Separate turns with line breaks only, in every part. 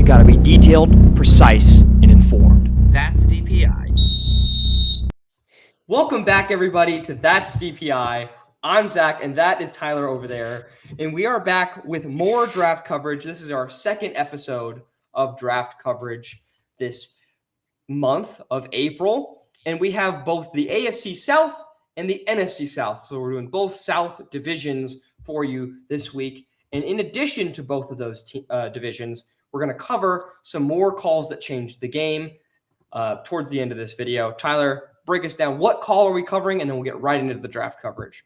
gotta be detailed, precise, and informed.
That's DPI.
Welcome back, everybody, to That's DPI. I'm Zach, and that is Tyler over there. And we are back with more draft coverage. This is our second episode of draft coverage this month of April. And we have both the AFC South and the NFC South. So we're doing both South divisions for you this week. And in addition to both of those divisions, we're going to cover some more calls that changed the game towards the end of this video. Tyler, break us down. What call are we covering? And then we'll get right into the draft coverage.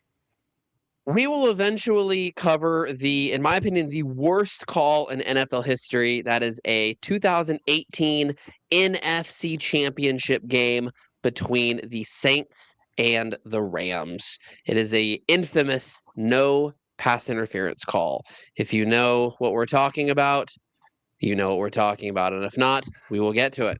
We will eventually cover in my opinion, the worst call in NFL history. That is a 2018 NFC Championship game between the Saints and the Rams. It is a infamous no pass interference call. If you know what we're talking about, you know what we're talking about. And if not, we will get to it.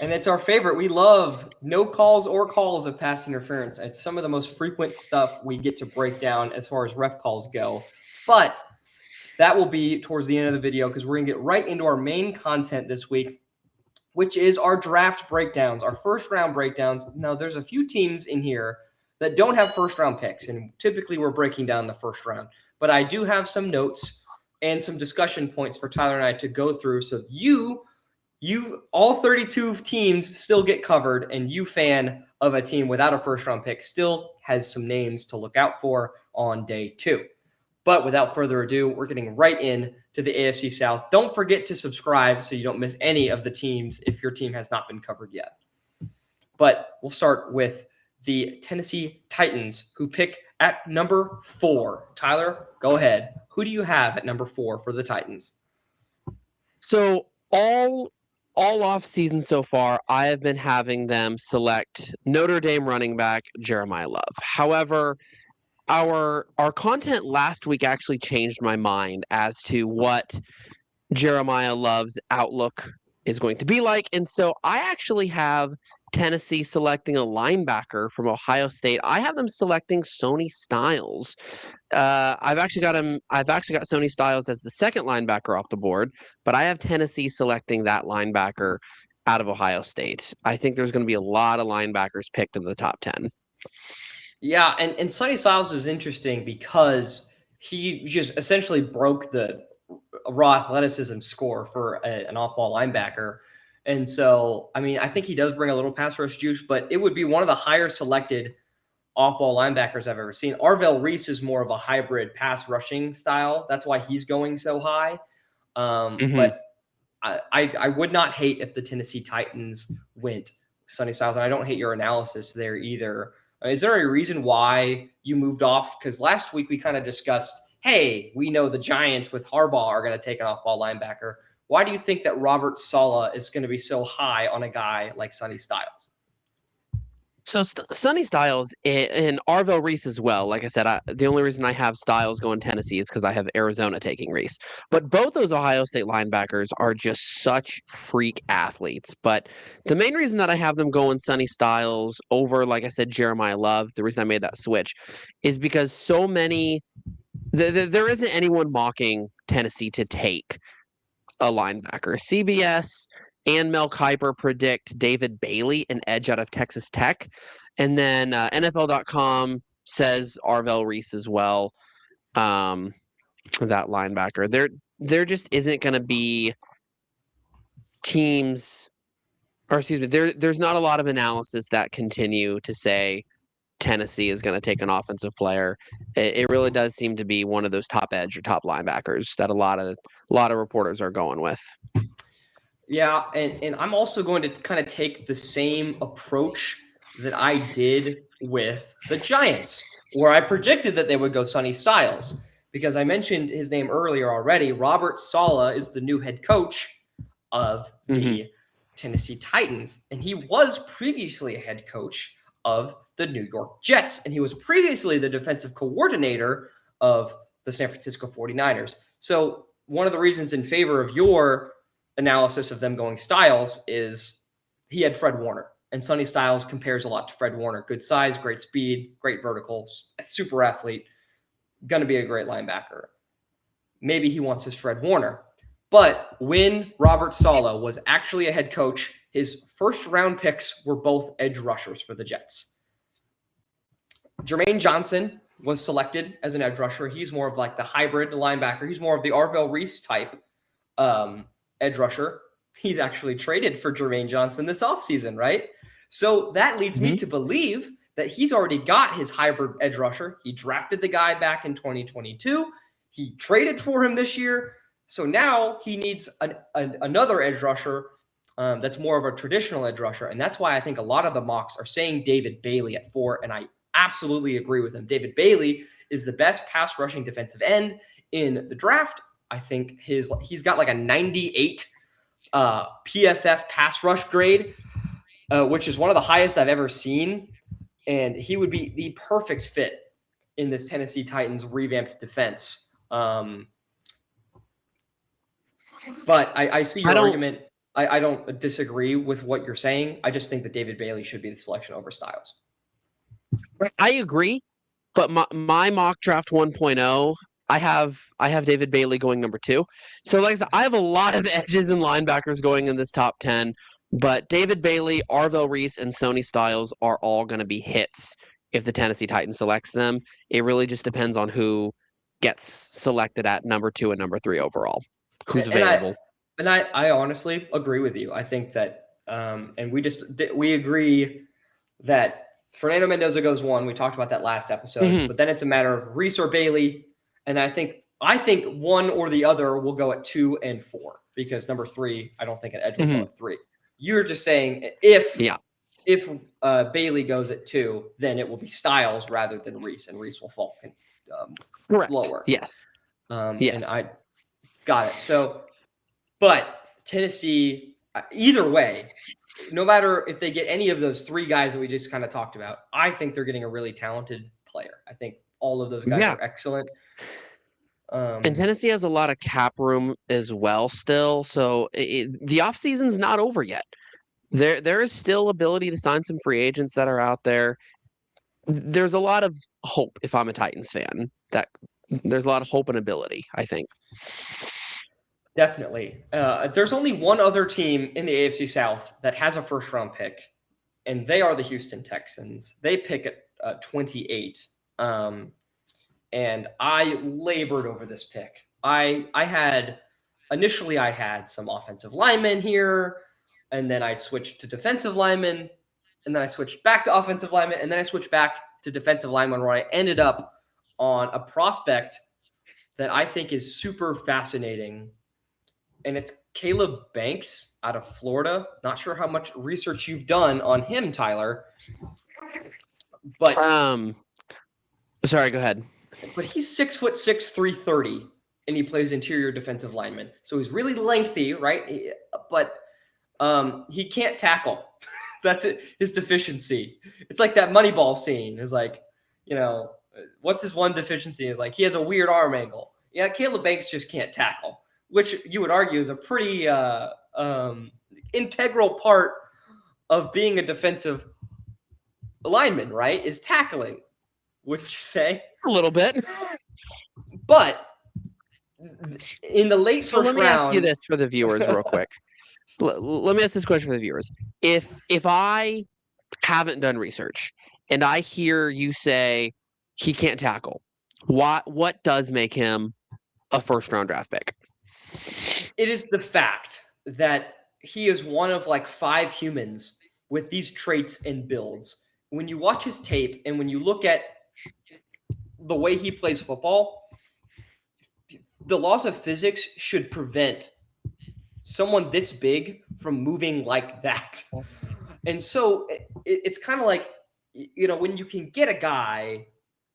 And it's our favorite. We love no calls or calls of pass interference. It's some of the most frequent stuff we get to break down as far as ref calls go. But that will be towards the end of the video because we're going to get right into our main content this week, which is our draft breakdowns, our first round breakdowns. Now, there's a few teams in here that don't have first round picks, and typically we're breaking down the first round. But I do have some notes and some discussion points for Tyler and I to go through so you all 32 teams still get covered, and you fan of a team without a first round pick still has some names to look out for on day 2. But without further ado, we're getting right in to the AFC South. Don't forget to subscribe so you don't miss any of the teams if your team has not been covered yet. But we'll start with the Tennessee Titans, who pick at number 4. Tyler, go ahead. Who do you have at number 4 for the Titans?
So all off season so far, I have been having them select Notre Dame running back Jeremiah Love. However, our content last week actually changed my mind as to what Jeremiah Love's outlook is going to be like. And so I actually have Tennessee selecting a linebacker from Ohio State. I have them selecting Sonny Styles. I've actually got Sonny Styles as the second linebacker off the board, but I have Tennessee selecting that linebacker out of Ohio State. I think there's going to be a lot of linebackers picked in the top 10.
Yeah, and Sonny Styles is interesting because he just essentially broke the raw athleticism score for an off-ball linebacker. And so, I mean, I think he does bring a little pass rush juice, but it would be one of the higher selected off-ball linebackers I've ever seen. Arvell Reese is more of a hybrid pass rushing style. That's why he's going so high. But I would not hate if the Tennessee Titans went Sonny Styles, and I don't hate your analysis there either. Is there a reason why you moved off? Because last week we kind of discussed, hey, we know the Giants with Harbaugh are going to take an off-ball linebacker. Why do you think that Robert Saleh is going to be so high on a guy like Sonny Styles?
So Sonny Styles and Arvell Reese as well. Like I said, the only reason I have Styles going Tennessee is because I have Arizona taking Reese. But both those Ohio State linebackers are just such freak athletes. But the main reason that I have them going Sonny Styles over, like I said, Jeremiah Love, the reason I made that switch is because so many there isn't anyone mocking Tennessee to take a linebacker. CBS and Mel Kiper predict David Bailey, an edge out of Texas Tech. And then NFL.com says Arvell Reese as well, that linebacker. There just isn't going to be teams, or excuse me, there's not a lot of analysis that continue to say Tennessee is going to take an offensive player. It really does seem to be one of those top edge or top linebackers that a lot of reporters are going with.
Yeah, and I'm also going to kind of take the same approach that I did with the Giants, where I predicted that they would go Sonny Styles, because I mentioned his name earlier already. Robert Saleh is the new head coach of the Tennessee Titans, and he was previously a head coach of the New York Jets, and he was previously the defensive coordinator of the San Francisco 49ers. So one of the reasons in favor of your analysis of them going Styles is he had Fred Warner, and Sonny Styles compares a lot to Fred Warner. Good size, great speed, great vertical, super athlete, going to be a great linebacker. Maybe he wants his Fred Warner. But when Robert Saleh was actually a head coach, his first-round picks were both edge rushers for the Jets. Jermaine Johnson was selected as an edge rusher. He's more of like the hybrid linebacker. He's more of the Arvell Reese type edge rusher. He's actually traded for Jermaine Johnson this offseason, right? So that leads me to believe that he's already got his hybrid edge rusher. He drafted the guy back in 2022. He traded for him this year. So now he needs another edge rusher that's more of a traditional edge rusher. And that's why I think a lot of the mocks are saying David Bailey at 4. And I absolutely agree with him. David Bailey is the best pass rushing defensive end in the draft. I think he's got like a 98 PFF pass rush grade, which is one of the highest I've ever seen. And he would be the perfect fit in this Tennessee Titans revamped defense. But I see your argument. I don't disagree with what you're saying. I just think that David Bailey should be the selection over Styles.
I agree, but my mock draft 1.0, I have David Bailey going number 2. So like I said, I have a lot of edges and linebackers going in this top 10, but David Bailey, Arvell Reese, and Sonny Styles are all going to be hits if the Tennessee Titans selects them. It really just depends on who gets selected at number 2 and number 3 overall, who's available.
I honestly agree with you. I think that, and we agree that Fernando Mendoza goes 1. We talked about that last episode, but then it's a matter of Reese or Bailey. And I think one or the other will go at 2 and 4 because number 3, I don't think an edge will go at 3. You're just saying if Bailey goes at 2, then it will be Styles rather than Reese, and Reese will fall lower.
Yes.
And I got it. So, but Tennessee, either way, no matter if they get any of those 3 guys that we just kind of talked about, I think they're getting a really talented player. I think all of those guys are excellent.
And Tennessee has a lot of cap room as well still. So the offseason's not over yet. There is still ability to sign some free agents that are out there. There's a lot of hope if I'm a Titans fan. That there's a lot of hope and ability, I think.
Definitely. There's only one other team in the AFC South that has a first-round pick, and they are the Houston Texans. They pick at 28. And I labored over this pick. I had some offensive linemen here, and then I switched to defensive linemen, and then I switched back to offensive linemen, and then I switched back to defensive linemen, where I ended up on a prospect that I think is super fascinating. And it's Caleb Banks out of Florida. Not sure how much research you've done on him, Tyler. But
sorry, go ahead.
But he's 6'6", 330, and he plays interior defensive lineman. So he's really lengthy, right? But he can't tackle. That's it. His deficiency. It's like that Moneyball scene. Is like, what's his one deficiency? Is like he has a weird arm angle. Yeah, Caleb Banks just can't tackle, which you would argue is a pretty integral part of being a defensive lineman, right? Is tackling. Would you say?
A little bit.
But in the late first round...
So let me ask you this for the viewers real quick. Let me ask this question for the viewers. If I haven't done research and I hear you say he can't tackle, what does make him a first-round draft pick?
It is the fact that he is one of like 5 humans with these traits and builds. When you watch his tape and when you look at the way he plays football, the laws of physics should prevent someone this big from moving like that. And so it's kind of like, when you can get a guy,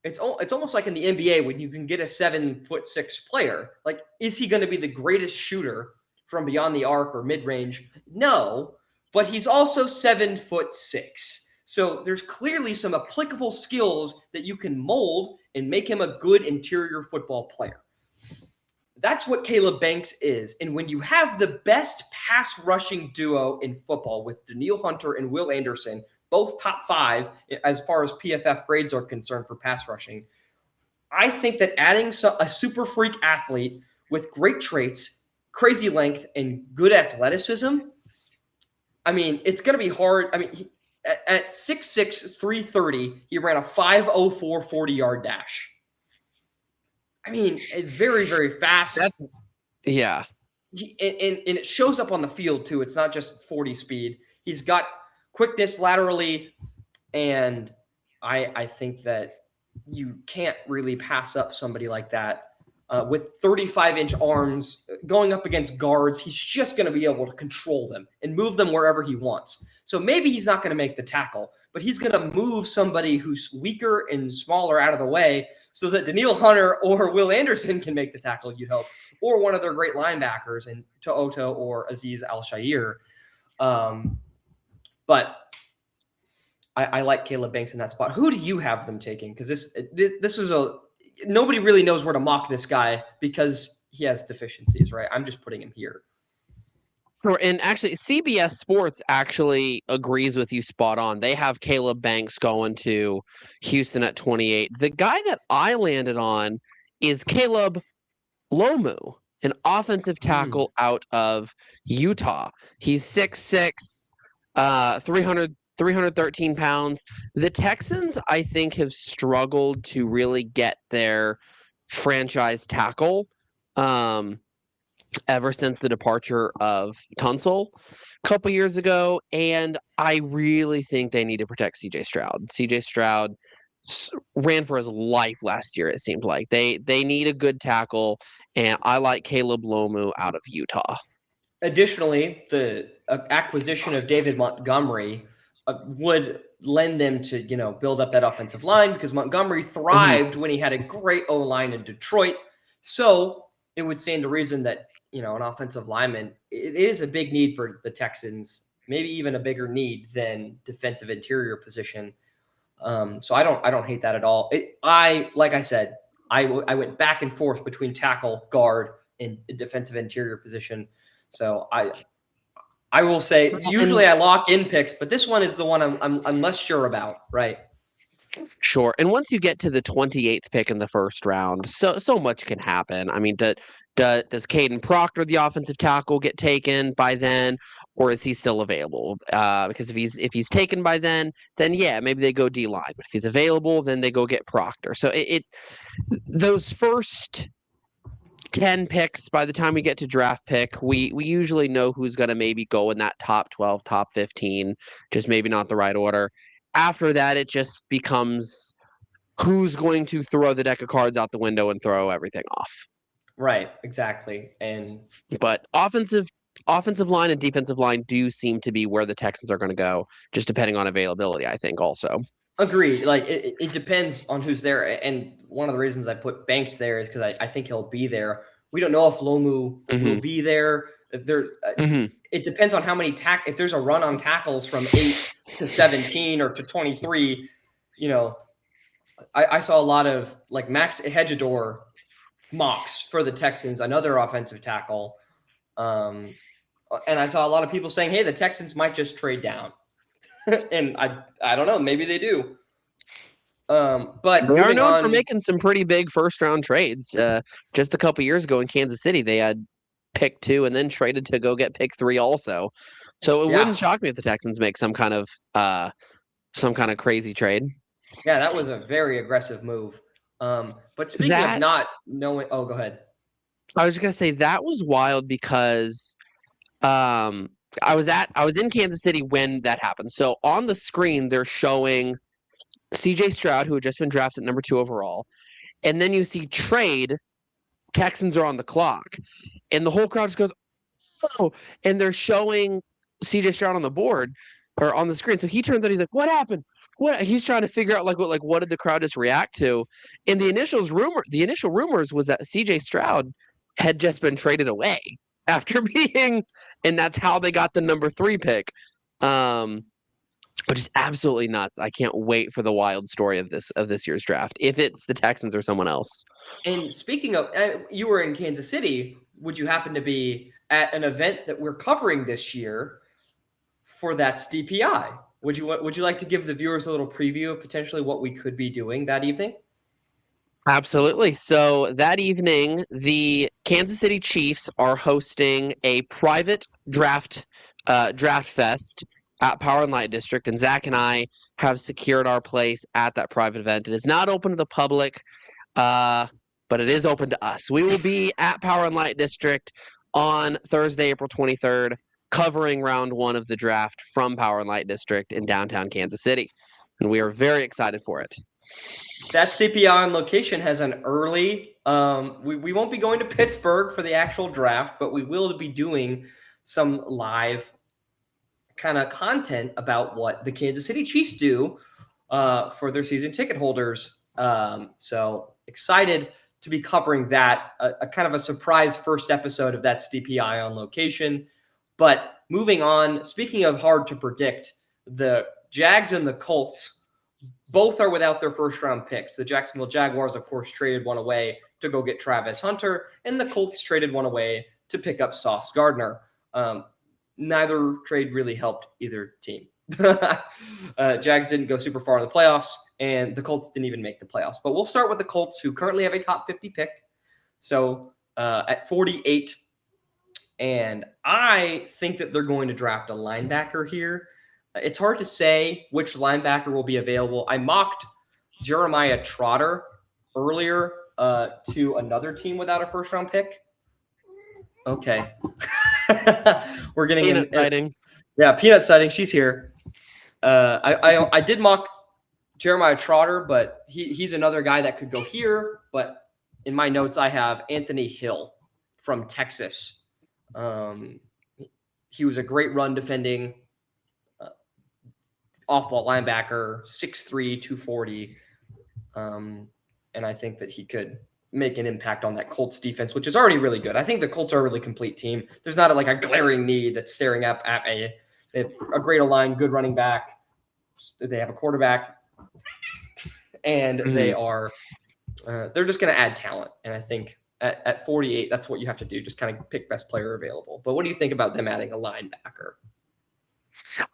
it's almost like in the NBA when you can get a 7'6" player. Like, is he going to be the greatest shooter from beyond the arc or mid-range? No, but he's also 7'6". So there's clearly some applicable skills that you can mold and make him a good interior football player. That's what Caleb Banks is. And when you have the best pass rushing duo in football with Danielle Hunter and Will Anderson, both top 5 as far as PFF grades are concerned for pass rushing, I think that adding a super freak athlete with great traits, crazy length and good athleticism. I mean, it's going to be hard. I mean, at 6'6", 330, he ran a 5.04 40-yard dash. I mean, it's very, very fast.
Yeah.
And it shows up on the field, too. It's not just 40 speed. He's got quickness laterally, and I think that you can't really pass up somebody like that. With 35-inch arms going up against guards, he's just going to be able to control them and move them wherever he wants. So maybe he's not going to make the tackle, but he's going to move somebody who's weaker and smaller out of the way so that Daniil Hunter or Will Anderson can make the tackle, you'd hope, or one of their great linebackers in To'oto or Aziz Al-Shair. But I like Caleb Banks in that spot. Who do you have them taking? Because this is nobody really knows where to mock this guy because he has deficiencies, right? I'm just putting him here.
Sure. And actually, CBS Sports actually agrees with you spot on. They have Caleb Banks going to Houston at 28. The guy that I landed on is Caleb Lomu, an offensive tackle out of Utah. He's 6'6", 313 pounds. The Texans, I think, have struggled to really get their franchise tackle ever since the departure of Tunsil a couple years ago, and I really think they need to protect C.J. Stroud. C.J. Stroud ran for his life last year, it seemed like. They need a good tackle, and I like Caleb Lomu out of Utah.
Additionally, the acquisition of David Montgomery would lend them to, build up that offensive line because Montgomery thrived when he had a great O-line in Detroit. So it would stand to reason that, an offensive lineman, it is a big need for the Texans, maybe even a bigger need than defensive interior position. So I don't hate that at all. Like I said, I went back and forth between tackle, guard, and defensive interior position. So I will say usually I lock in picks, but this one is the one I'm less sure about, right?
Sure. And once you get to the 28th pick in the first round, so much can happen. I mean, does Caden Proctor, the offensive tackle, get taken by then, or is he still available? Because if he's taken by then yeah, maybe they go D-line. But if he's available, then they go get Proctor. So those first 10 picks, by the time we get to draft pick, we usually know who's going to maybe go in that top 12, top 15, just maybe not the right order. After that, it just becomes who's going to throw the deck of cards out the window and throw everything off.
Right, exactly.
But offensive line and defensive line do seem to be where the Texans are going to go, just depending on availability, I think, also.
Agreed. Like it depends on who's there. And one of the reasons I put Banks there is because I think he'll be there. We don't know if Lomu will be there. It depends on how many if there's a run on tackles from 8 to 17 or to 23, I saw a lot of like Max Hedgador mocks for the Texans, another offensive tackle. And I saw a lot of people saying, hey, the Texans might just trade down. And I don't know, maybe they do. But
they are known for making some pretty big first round trades. Just a couple years ago in Kansas City, they had pick 2 and then traded to go get pick 3 also. So it wouldn't shock me if the Texans make some kind of crazy trade.
Yeah, that was a very aggressive move. But speaking of not knowing, go ahead.
I was just gonna say that was wild because I was in Kansas City when that happened. So on the screen they're showing C.J. Stroud, who had just been drafted number 2 overall, and then you see trade. Texans are on the clock, and the whole crowd just goes, "Oh!" And they're showing C.J. Stroud on the board or on the screen. So he turns out, he's like, "What happened? What?" He's trying to figure out what did the crowd just react to? And the initial rumors was that C.J. Stroud had just been traded away after being, and that's how they got the number 3 pick. Which is absolutely nuts. I can't wait for the wild story of this year's draft, if it's the Texans or someone else.
And speaking of, you were in Kansas City. Would you happen to be at an event that we're covering this year for that's DPI? Would you like to give the viewers a little preview of potentially what we could be doing that evening?
Absolutely. So that evening, the Kansas City Chiefs are hosting a private draft fest at Power and Light District, and Zach and I have secured our place at that private event. It is not open to the public, but it is open to us. We will be at Power and Light District on Thursday, April 23rd, covering round 1 of the draft from Power and Light District in downtown Kansas City, and we are very excited for it.
That DPI on location has an early. We won't be going to Pittsburgh for the actual draft, but we will be doing some live kind of content about what the Kansas City Chiefs do for their season ticket holders. So excited to be covering that, a kind of a surprise first episode of That's DPI on location. But moving on, speaking of hard to predict, the Jags and the Colts both are without their first-round picks. The Jacksonville Jaguars, of course, traded one away to go get Travis Hunter, and the Colts traded one away to pick up Sauce Gardner. Neither trade really helped either team. Jags didn't go super far in the playoffs, and the Colts didn't even make the playoffs. But we'll start with the Colts, who currently have a top 50 pick. So at 48, and I think that they're going to draft a linebacker here. It's hard to say which linebacker will be available. I mocked Jeremiah Trotter earlier to another team without a first-round pick. Okay. We're getting
Peanut sighting.
Yeah, Peanut sighting. She's here. I did mock Jeremiah Trotter, but he's another guy that could go here. But in my notes, I have Anthony Hill from Texas. He was a great run defending off-ball linebacker, 6'3", 240. And I think that he could make an impact on that Colts defense, which is already really good. I think the Colts are a really complete team. There's not a glaring need that's staring up at me. They have a great line, good running back. They have a quarterback. And they are they're just going to add talent. And I think at 48, that's what you have to do, just kind of pick best player available. But what do you think about them adding a linebacker?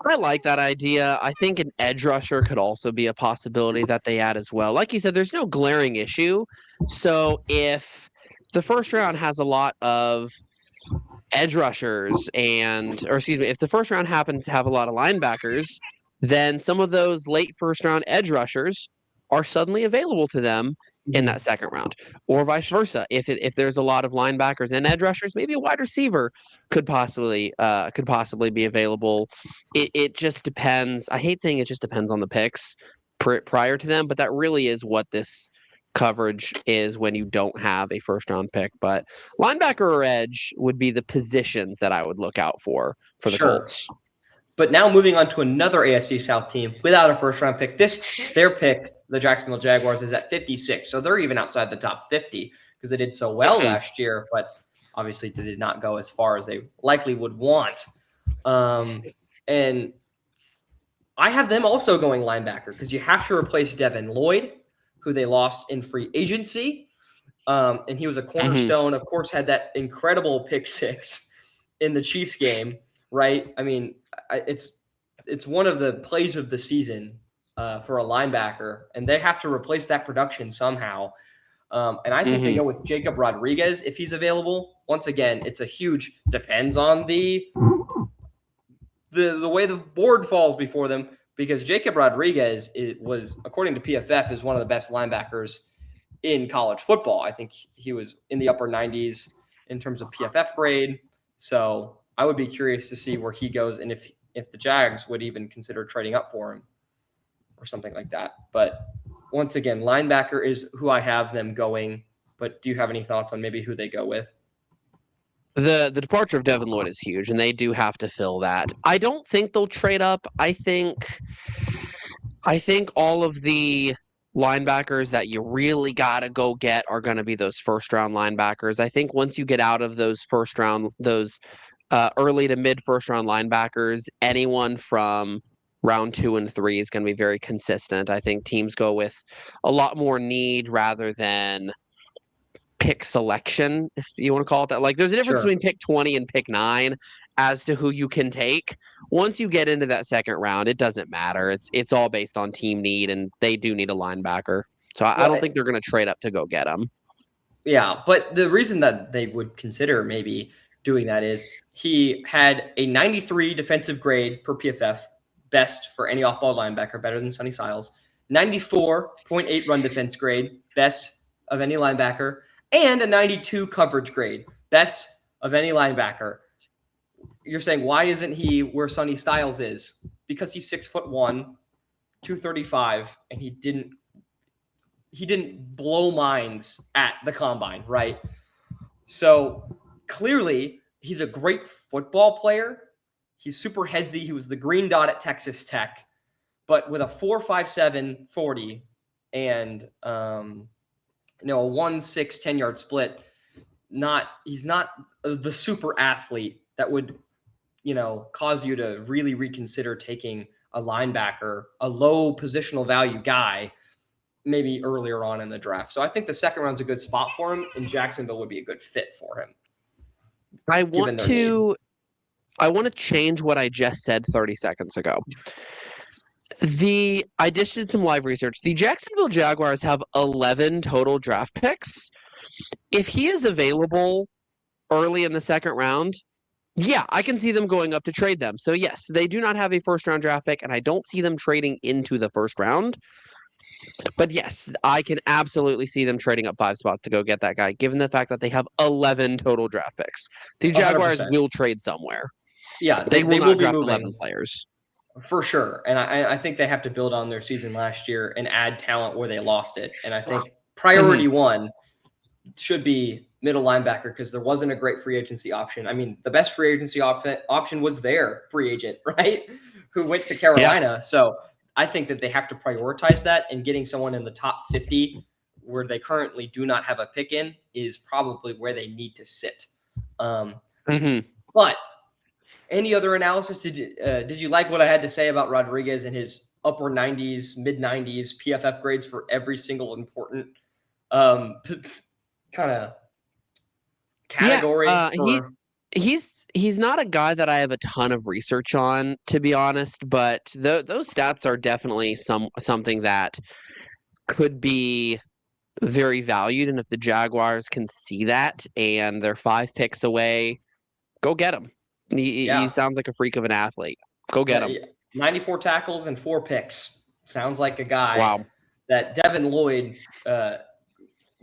I like that idea. I think an edge rusher could also be a possibility that they add as well. Like you said, there's no glaring issue. So if the first round has a lot of edge rushers if the first round happens to have a lot of linebackers, then some of those late first round edge rushers are suddenly available to them in that second round, or vice versa. If there's a lot of linebackers and edge rushers, maybe a wide receiver could possibly be available. It just depends. I hate saying it just depends on the picks prior to them, but that really is what this coverage is when you don't have a first round pick. But linebacker or edge would be the positions that I would look out for the Colts.
But now moving on to another AFC South team without a first round pick. Their pick, the Jacksonville Jaguars, is at 56. So they're even outside the top 50 because they did so well last year, but obviously they did not go as far as they likely would want. And I have them also going linebacker because you have to replace Devin Lloyd, who they lost in free agency. And he was a cornerstone, of course, had that incredible pick six in the Chiefs game, right? I mean, it's one of the plays of the season for a linebacker, and they have to replace that production somehow. And I think they go with Jacob Rodriguez if he's available. Once again, it's a huge depends on the way the board falls before them, because Jacob Rodriguez was, according to PFF, is one of the best linebackers in college football. I think he was in the upper 90s in terms of PFF grade. So I would be curious to see where he goes and if the Jags would even consider trading up for him or something like that. But once again, linebacker is who I have them going. But do you have any thoughts on maybe who they go with?
The departure of Devin Lloyd is huge, and they do have to fill that. I don't think they'll trade up. I think all of the linebackers that you really got to go get are going to be those first-round linebackers. I think once you get out of those early to mid first-round linebackers, anyone from round 2 and 3 is going to be very consistent. I think teams go with a lot more need rather than pick selection, if you want to call it that. Like, there's a difference between pick 20 and pick 9 as to who you can take. Once you get into that second round, it doesn't matter. It's all based on team need, and they do need a linebacker. So I don't think they're going to trade up to go get him.
Yeah, but the reason that they would consider maybe doing that is he had a 93 defensive grade per PFF, best for any off-ball linebacker, better than Sonny Styles. 94.8 run defense grade, best of any linebacker, and a 92 coverage grade, best of any linebacker. You're saying, why isn't he where Sonny Styles is? Because he's 6'1", 235, and he didn't blow minds at the combine, right? So clearly he's a great football player. He's super headsy. He was the green dot at Texas Tech, but with a 4.57 40 and a 1.6 10-yard split, he's not the super athlete that would, cause you to really reconsider taking a linebacker, a low positional value guy, maybe earlier on in the draft. So I think the second round's a good spot for him, and Jacksonville would be a good fit for him.
I want to change what I just said 30 seconds ago. I just did some live research. The Jacksonville Jaguars have 11 total draft picks. If he is available early in the second round, yeah, I can see them going up to trade them. So yes, they do not have a first-round draft pick, and I don't see them trading into the first round. But yes, I can absolutely see them trading up 5 spots to go get that guy, given the fact that they have 11 total draft picks. The Jaguars
100%.
Will trade somewhere.
Yeah,
they will not
be
draft
moving
11 players.
For sure. And I think they have to build on their season last year and add talent where they lost it. And I think priority one should be middle linebacker, because there wasn't a great free agency option. I mean, the best free agency option was their free agent, right? Who went to Carolina. Yeah. So I think that they have to prioritize that, and getting someone in the top 50 where they currently do not have a pick in is probably where they need to sit. But any other analysis? Did you like what I had to say about Rodriguez and his upper 90s, mid 90s PFF grades for every single important kind of category?
He's not a guy that I have a ton of research on, to be honest, but those stats are definitely something that could be very valued. And if the Jaguars can see that and they're 5 picks away, go get him. He sounds like a freak of an athlete. Go get him.
94 tackles and 4 picks. Sounds like a guy that Devin Lloyd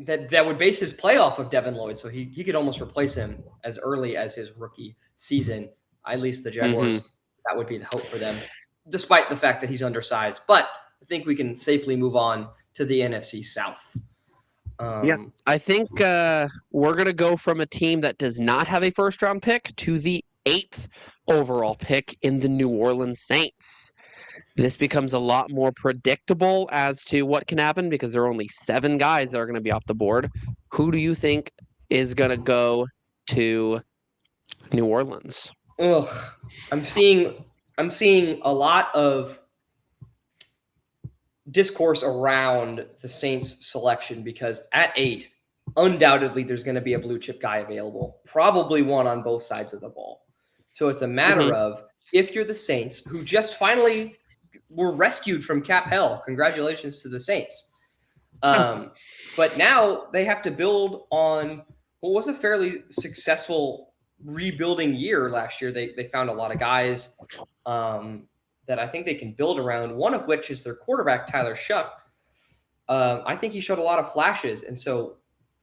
that would base his play off of Devin Lloyd, so he could almost replace him as early as his rookie season. At least the Jaguars, that would be the hope for them, despite the fact that he's undersized. But I think we can safely move on to the NFC South.
I think we're going to go from a team that does not have a first-round pick to the 8th overall pick in the New Orleans Saints. This becomes a lot more predictable as to what can happen, because there are only 7 guys that are going to be off the board. Who do you think is going to go to New Orleans?
I'm seeing a lot of discourse around the Saints selection, because at 8, undoubtedly there's going to be a blue chip guy available, probably one on both sides of the ball. So it's a matter of, if you're the Saints, who just finally were rescued from cap hell, congratulations to the Saints. But now they have to build on what was a fairly successful rebuilding year last year. They found a lot of guys that I think they can build around, one of which is their quarterback, Tyler Shuck. I think he showed a lot of flashes. And so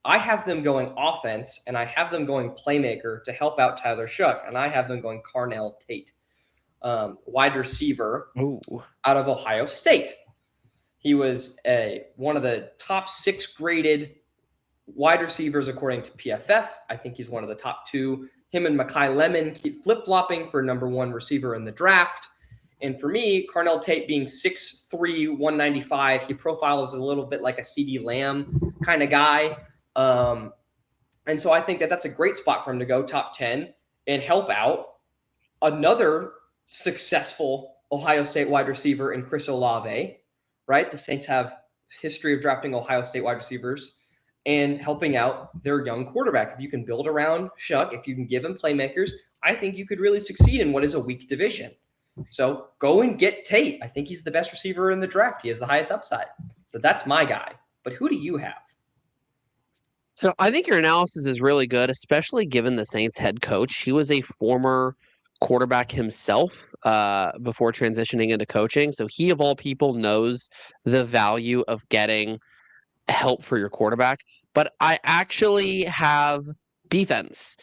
I have them going offense, and I have them going playmaker to help out Tyler Shuck, and I have them going Carnell Tate, wide receiver out of Ohio State. He was one of the top 6 graded wide receivers according to PFF. I think he's one of the top 2. Him and Mekhi Lemon keep flip-flopping for number 1 receiver in the draft. And for me, Carnell Tate being 6'3", 195, he profiles a little bit like a CeeDee Lamb kind of guy. And so I think that that's a great spot for him to go top 10 and help out another successful Ohio State wide receiver in Chris Olave, right? The Saints have history of drafting Ohio State wide receivers and helping out their young quarterback. If you can build around Shuck, if you can give him playmakers, I think you could really succeed in what is a weak division. So go and get Tate. I think he's the best receiver in the draft. He has the highest upside. So that's my guy. But who do you have?
So I think your analysis is really good, especially given the Saints head coach. He was a former quarterback himself before transitioning into coaching. So he, of all people, knows the value of getting help for your quarterback. But I actually have defense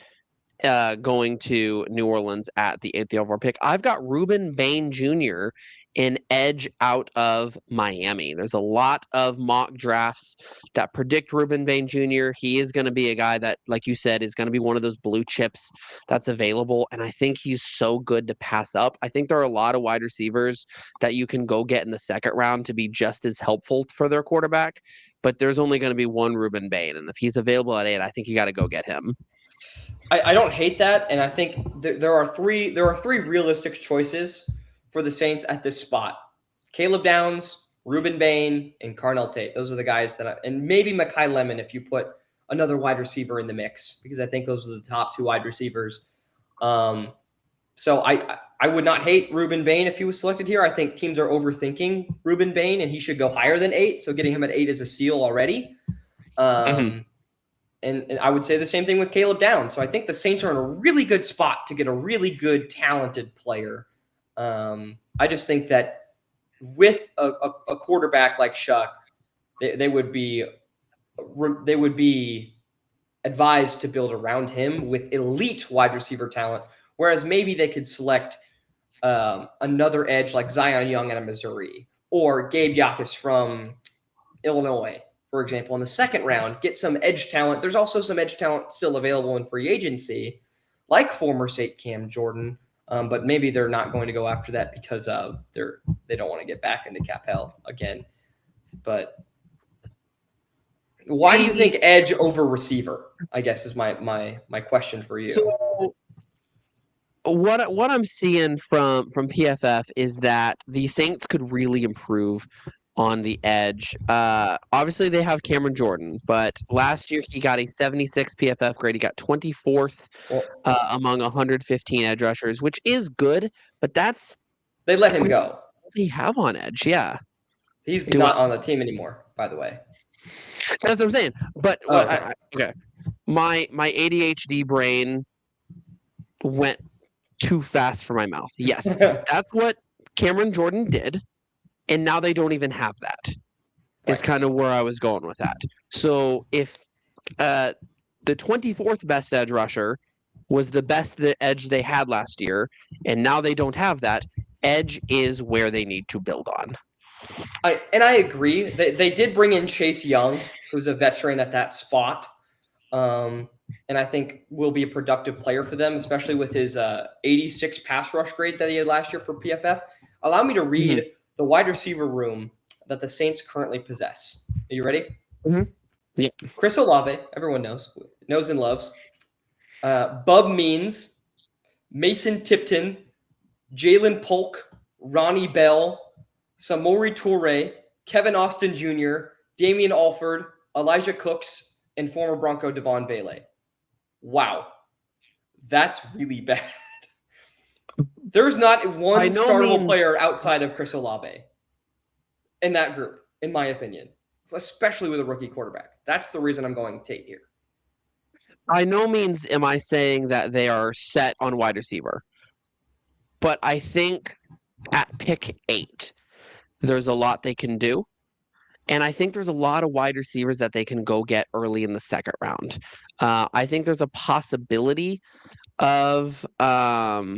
going to New Orleans at the 8th overall pick. I've got Reuben Bain Jr. in edge out of Miami. There's a lot of mock drafts that predict Reuben Bain Jr. He is going to be a guy that, like you said, is going to be one of those blue chips that's available. And I think he's so good to pass up. I think there are a lot of wide receivers that you can go get in the second round to be just as helpful for their quarterback. But there's only going to be one Reuben Bain. And if he's available at 8, I think you got to go get him.
I don't hate that, and I think there are three realistic choices for the Saints at this spot: Caleb Downs, Reuben Bain, and Carnell Tate. Those are the guys and maybe Mekhi Lemon if you put another wide receiver in the mix, because I think those are the top 2 wide receivers. So I would not hate Reuben Bain if he was selected here. I think teams are overthinking Reuben Bain, and he should go higher than 8. So getting him at 8 is a steal already. And I would say the same thing with Caleb Downs. So I think the Saints are in a really good spot to get a really good, talented player. I just think that with a quarterback like Shuck, they would be advised to build around him with elite wide receiver talent, whereas maybe they could select another edge like Zion Young out of Missouri or Gabe Yakus from Illinois, for example, in the second round, get some edge talent. There's also some edge talent still available in free agency, like former Saint Cam Jordan, but maybe they're not going to go after that because they don't want to get back into cap hell again. But why do you think edge over receiver? I guess is my question for you.
So what I'm seeing from PFF is that the Saints could really improve on the edge. Obviously, they have Cameron Jordan, but last year he got a 76 PFF grade. He got 24th among 115 edge rushers, which is good, but
they let him go.
What they have on edge, yeah.
He's not on the team anymore, by the way.
That's what I'm saying. But okay, my ADHD brain went too fast for my mouth. Yes, that's what Cameron Jordan did. And now they don't even have that. It's kind of where I was going with that. So if the 24th best edge rusher was the best edge they had last year, and now they don't have that, edge is where they need to build on.
I agree. They did bring in Chase Young, who's a veteran at that spot, and I think will be a productive player for them, especially with his 86 pass rush grade that he had last year for PFF. Allow me to read the wide receiver room that the Saints currently possess. Are you ready?
Yeah.
Chris Olave, everyone knows and loves. Bub Means, Mason Tipton, Jalen Polk, Ronnie Bell, Samori Toure, Kevin Austin Jr., Damian Alford, Elijah Cooks, and former Bronco Devon Vele. Wow. That's really bad. There's not one startable player outside of Chris Olave in that group, in my opinion, especially with a rookie quarterback. That's the reason I'm going Tate here.
By no means am I saying that they are set on wide receiver, but I think at pick 8, there's a lot they can do. And I think there's a lot of wide receivers that they can go get early in the second round. I think there's a possibility of Denzel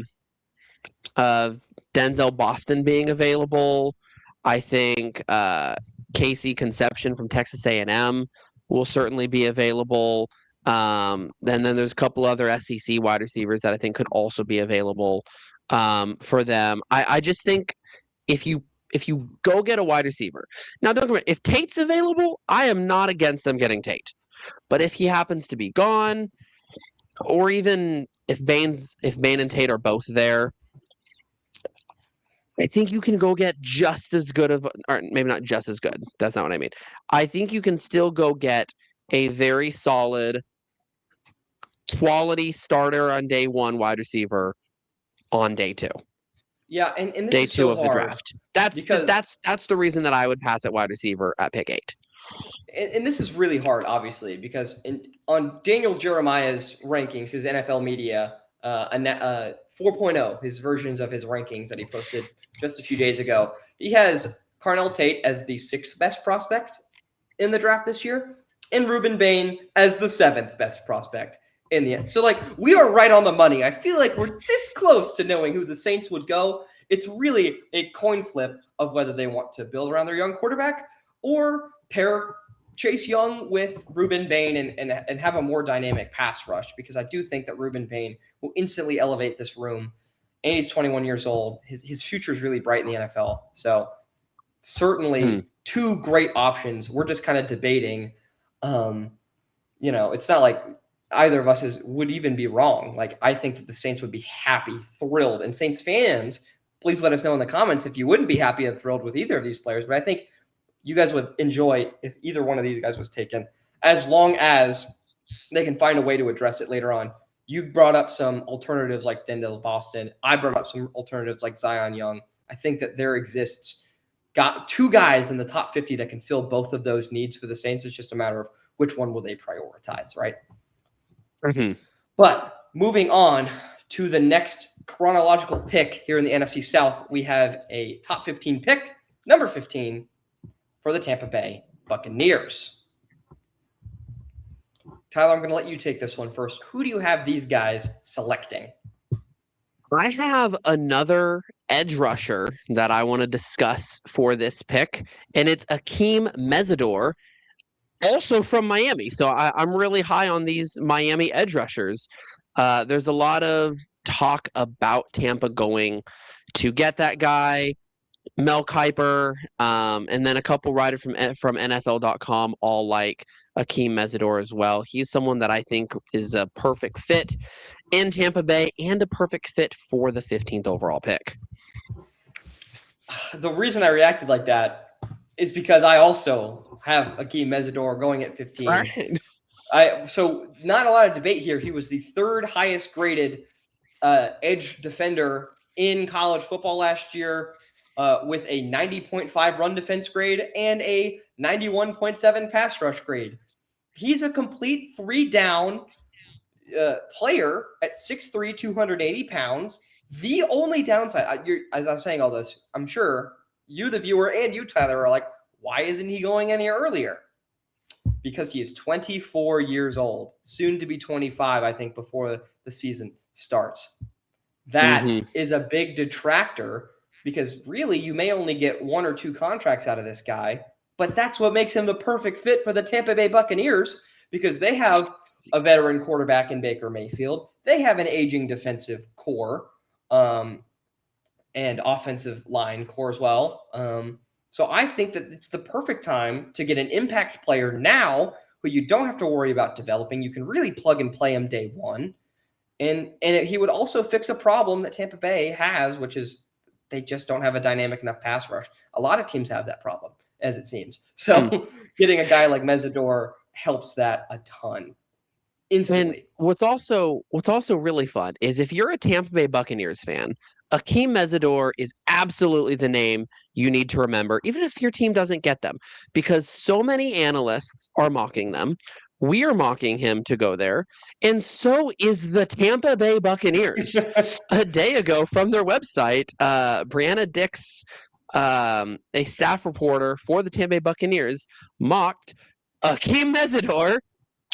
Boston being available. I think Casey Conception from Texas A&M will certainly be available. And then there's a couple other SEC wide receivers that I think could also be available for them. I just think if you go get a wide receiver. Now, don't get me wrong, if Tate's available, I am not against them getting Tate. But if he happens to be gone, or even if Bain and Tate are both there, I think you can go get just as good of, or maybe not just as good. That's not what I mean. I think you can still go get a very solid, quality starter on day 1 wide receiver on day 2.
Yeah, and this
day
is
2
so
of the
hard
draft. That's the reason that I would pass at wide receiver at pick 8.
And this is really hard, obviously, because on Daniel Jeremiah's rankings, his NFL media 4.0, his versions of his rankings that he posted just a few days ago, he has Carnell Tate as the 6th best prospect in the draft this year, and Ruben Bain as the 7th best prospect in the end. So, like, we are right on the money. I feel like we're this close to knowing who the Saints would go. It's really a coin flip of whether they want to build around their young quarterback or pair Chase Young with Ruben Bain and have a more dynamic pass rush, because I do think that Ruben Bain will instantly elevate this room. And he's 21 years old. His future is really bright in the NFL. So certainly two great options. We're just kind of debating. It's not like either of us would even be wrong. Like, I think that the Saints would be happy, thrilled. And Saints fans, please let us know in the comments if you wouldn't be happy and thrilled with either of these players. But I think you guys would enjoy if either one of these guys was taken, as long as they can find a way to address it later on. You brought up some alternatives like Denzel Boston. I brought up some alternatives like Zion Young. I think that there exists got two guys in the top 50 that can fill both of those needs for the Saints. It's just a matter of which one will they prioritize, right?
Mm-hmm.
But moving on to the next chronological pick here in the NFC South, we have a top 15 pick, number 15, for the Tampa Bay Buccaneers. Tyler, I'm going to let you take this one first. Who do you have these guys selecting?
I have another edge rusher that I want to discuss for this pick, and it's Akeem Mesidor, also from Miami. So I'm really high on these Miami edge rushers. There's a lot of talk about Tampa going to get that guy, Mel Kiper, and then a couple writers from NFL.com all like Akeem Mesidor as well. He's someone that I think is a perfect fit in Tampa Bay and a perfect fit for the 15th overall pick.
The reason I reacted like that is because I also have Akeem Mesidor going at 15.
Right.
So not a lot of debate here. He was the 3rd highest graded edge defender in college football last year, with a 90.5 run defense grade and a 91.7 pass rush grade. He's a complete 3-down player at 6'3", 280 pounds. The only downside, as I'm saying all this, I'm sure you, the viewer, and you, Tyler, are like, why isn't he going any earlier? Because he is 24 years old, soon to be 25, I think, before the season starts. That is a big detractor, because really you may only get 1 or 2 contracts out of this guy, but that's what makes him the perfect fit for the Tampa Bay Buccaneers, because they have a veteran quarterback in Baker Mayfield. They have an aging defensive core and offensive line core as well. So I think that it's the perfect time to get an impact player now who you don't have to worry about developing. You can really plug and play him day one. And he would also fix a problem that Tampa Bay has, which is they just don't have a dynamic enough pass rush. A lot of teams have that problem, as it seems. So getting a guy like Mesidor helps that a ton. Instantly.
And what's also really fun is if you're a Tampa Bay Buccaneers fan, Akeem Mesidor is absolutely the name you need to remember, even if your team doesn't get them, because so many analysts are mocking them. We are mocking him to go there, and so is the Tampa Bay Buccaneers. A day ago from their website, Brianna Dix, a staff reporter for the Tampa Bay Buccaneers, mocked Akeem Mesidor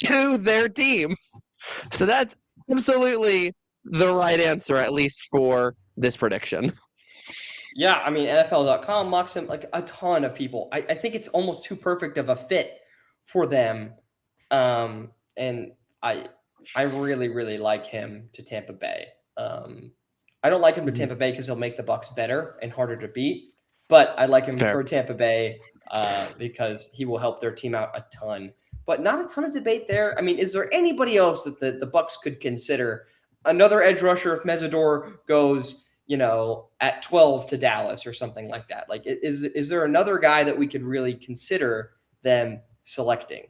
to their team. So that's absolutely the right answer, at least for this prediction.
Yeah, I mean, NFL.com mocks him like a ton of people. I think it's almost too perfect of a fit for them. And I really, really like him to Tampa Bay. I don't like him to Tampa Bay because he'll make the Bucs better and harder to beat. But I like him for Tampa Bay because he will help their team out a ton. But not a ton of debate there. I mean, is there anybody else that the Bucs could consider? Another edge rusher if Mesidor goes, at 12 to Dallas or something like that. Like, is there another guy that we could really consider them selecting?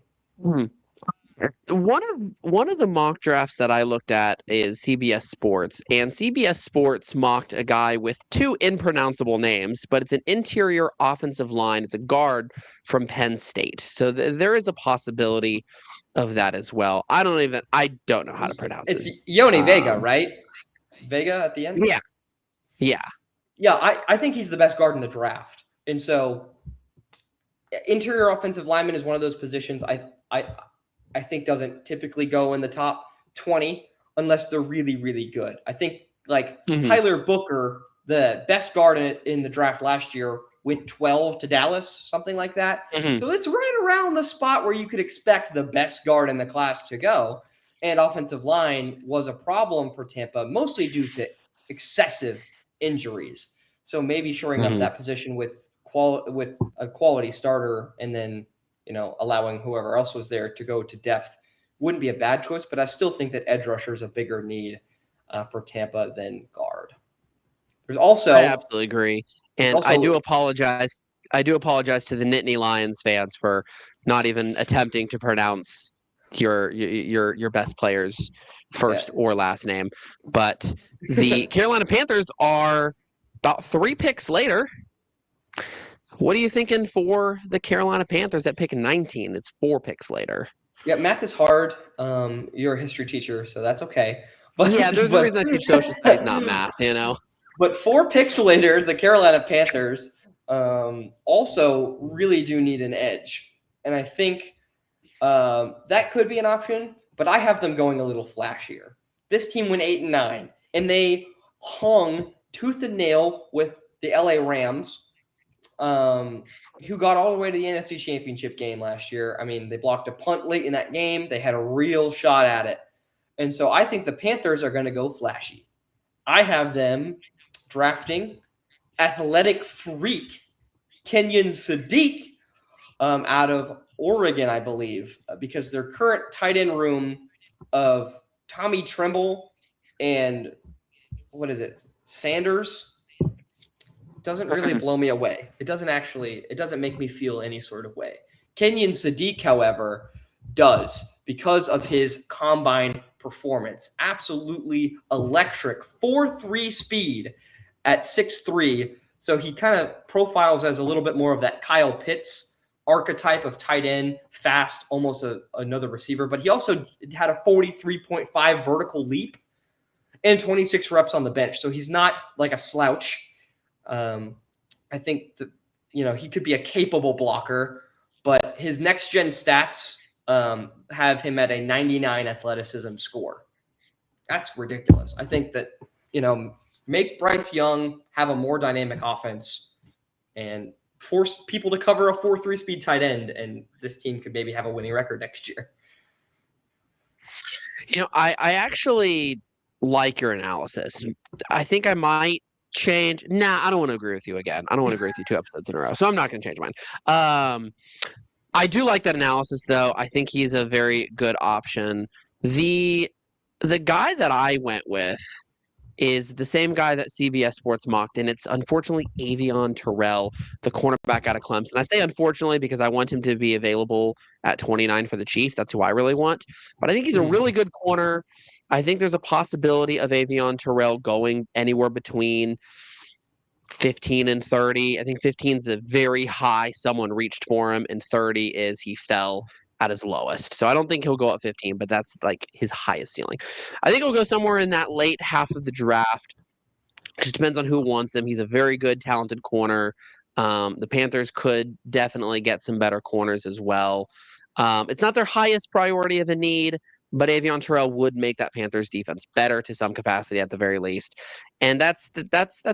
One of the mock drafts that I looked at is CBS Sports, and CBS Sports mocked a guy with two impronounceable names, but it's an interior offensive line. It's a guard from Penn State, so there is a possibility of that as well. I don't know how to pronounce
It's
it.
Yoni Vega, right? Vega at the end.
Yeah.
I think he's the best guard in the draft, and so interior offensive lineman is one of those positions I think doesn't typically go in the top 20 unless they're really, really good. I think Tyler Booker, the best guard in the draft last year, went 12 to Dallas, something like that. So it's right around the spot where you could expect the best guard in the class to go. And offensive line was a problem for Tampa, mostly due to excessive injuries. So maybe shoring up that position with a quality starter and then allowing whoever else was there to go to depth wouldn't be a bad choice, but I still think that edge rusher is a bigger need for Tampa than guard. There's also
I absolutely agree, and I do apologize. I do apologize to the Nittany Lions fans for not even attempting to pronounce your best player's first or last name, but the Carolina Panthers are about 3 picks later. What are you thinking for the Carolina Panthers at pick 19? It's 4 picks later.
Yeah, math is hard. You're a history teacher, so that's okay. But
yeah, there's a reason I teach social studies, not math,
But 4 picks later, the Carolina Panthers also really do need an edge. And I think that could be an option, but I have them going a little flashier. This team went 8-9, and they hung tooth and nail with the LA Rams, who got all the way to the NFC Championship game last year. I mean, they blocked a punt late in that game. They had a real shot at it. And so I think the Panthers are going to go flashy. I have them drafting athletic freak Kenyon Sadiq out of Oregon, I believe, because their current tight end room of Tommy Tremble and Sanders doesn't really blow me away. It doesn't make me feel any sort of way. Kenyon Sadiq, however, does because of his combine performance. Absolutely electric 4.3 speed at 6'3". So he kind of profiles as a little bit more of that Kyle Pitts archetype of tight end, fast, almost another receiver. But he also had a 43.5 vertical leap and 26 reps on the bench. So he's not like a slouch. I think that, he could be a capable blocker, but his next gen stats have him at a 99 athleticism score. That's ridiculous. I think that, make Bryce Young have a more dynamic offense and force people to cover a 4.3 speed tight end, and this team could maybe have a winning record next year.
I actually like your analysis. I think I might change. I don't want to agree with you again. I don't want to agree with you 2 episodes in a row, so I'm not going to change mine. I do like that analysis, though. I think he's a very good option. The guy that I went with is the same guy that CBS Sports mocked, and it's unfortunately Avion Terrell, the cornerback out of Clemson. I say unfortunately because I want him to be available at 29 for the Chiefs. That's who I really want. But I think he's a really good corner. I think there's a possibility of Avion Terrell going anywhere between 15 and 30. I think 15 is a very high. Someone reached for him, and 30 is he fell at his lowest. So I don't think he'll go at 15, but that's like his highest ceiling. I think he'll go somewhere in that late half of the draft. It just depends on who wants him. He's a very good, talented corner. The Panthers could definitely get some better corners as well. It's not their highest priority of a need, but Avion Terrell would make that Panthers defense better to some capacity at the very least. And that's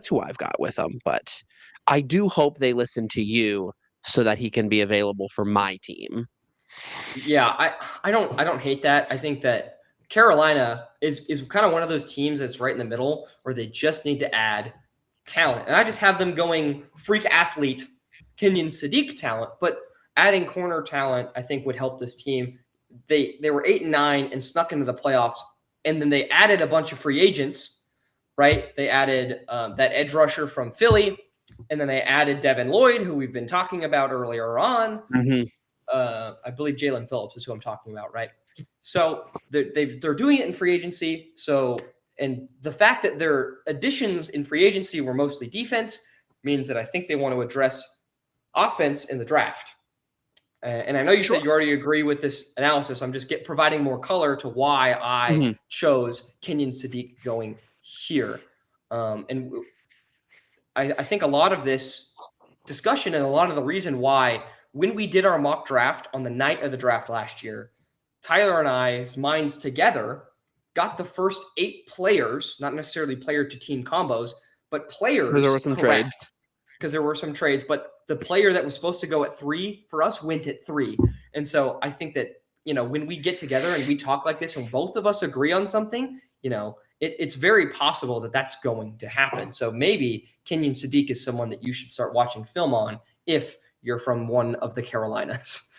who I've got with them. But I do hope they listen to you so that he can be available for my team.
Yeah, I don't hate that. I think that Carolina is kind of one of those teams that's right in the middle where they just need to add talent. And I just have them going freak athlete Kenyon Sadiq talent, but adding corner talent I think would help this team. They were 8-9 and snuck into the playoffs, and then they added a bunch of free agents, right? They added that edge rusher from Philly, and then they added Devin Lloyd, who we've been talking about earlier on. I believe Jalen Phillips is who I'm talking about, right? So they're doing it in free agency. So, and the fact that their additions in free agency were mostly defense means that I think they want to address offense in the draft. And I know you said you already agree with this analysis. I'm just providing more color to why I chose Kenyon Sadiq going here. And I think a lot of this discussion and a lot of the reason why, when we did our mock draft on the night of the draft last year, Tyler and I's minds together got the first 8 players, not necessarily player to team combos, but players.
Because there were some trades.
Because there were some trades, but the player that was supposed to go at 3 for us went at 3. And so I think that, when we get together and we talk like this and both of us agree on something, it's very possible that that's going to happen. So maybe Kenyon Sadiq is someone that you should start watching film on if you're from one of the Carolinas.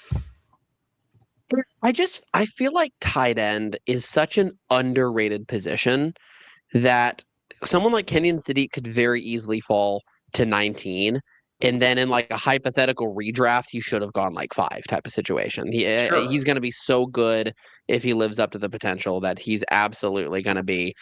I feel like tight end is such an underrated position that someone like Kenyon Sadiq could very easily fall to 19. And then in like a hypothetical redraft, he should have gone like 5 type of situation. He's going to be so good if he lives up to the potential that he's absolutely going to be,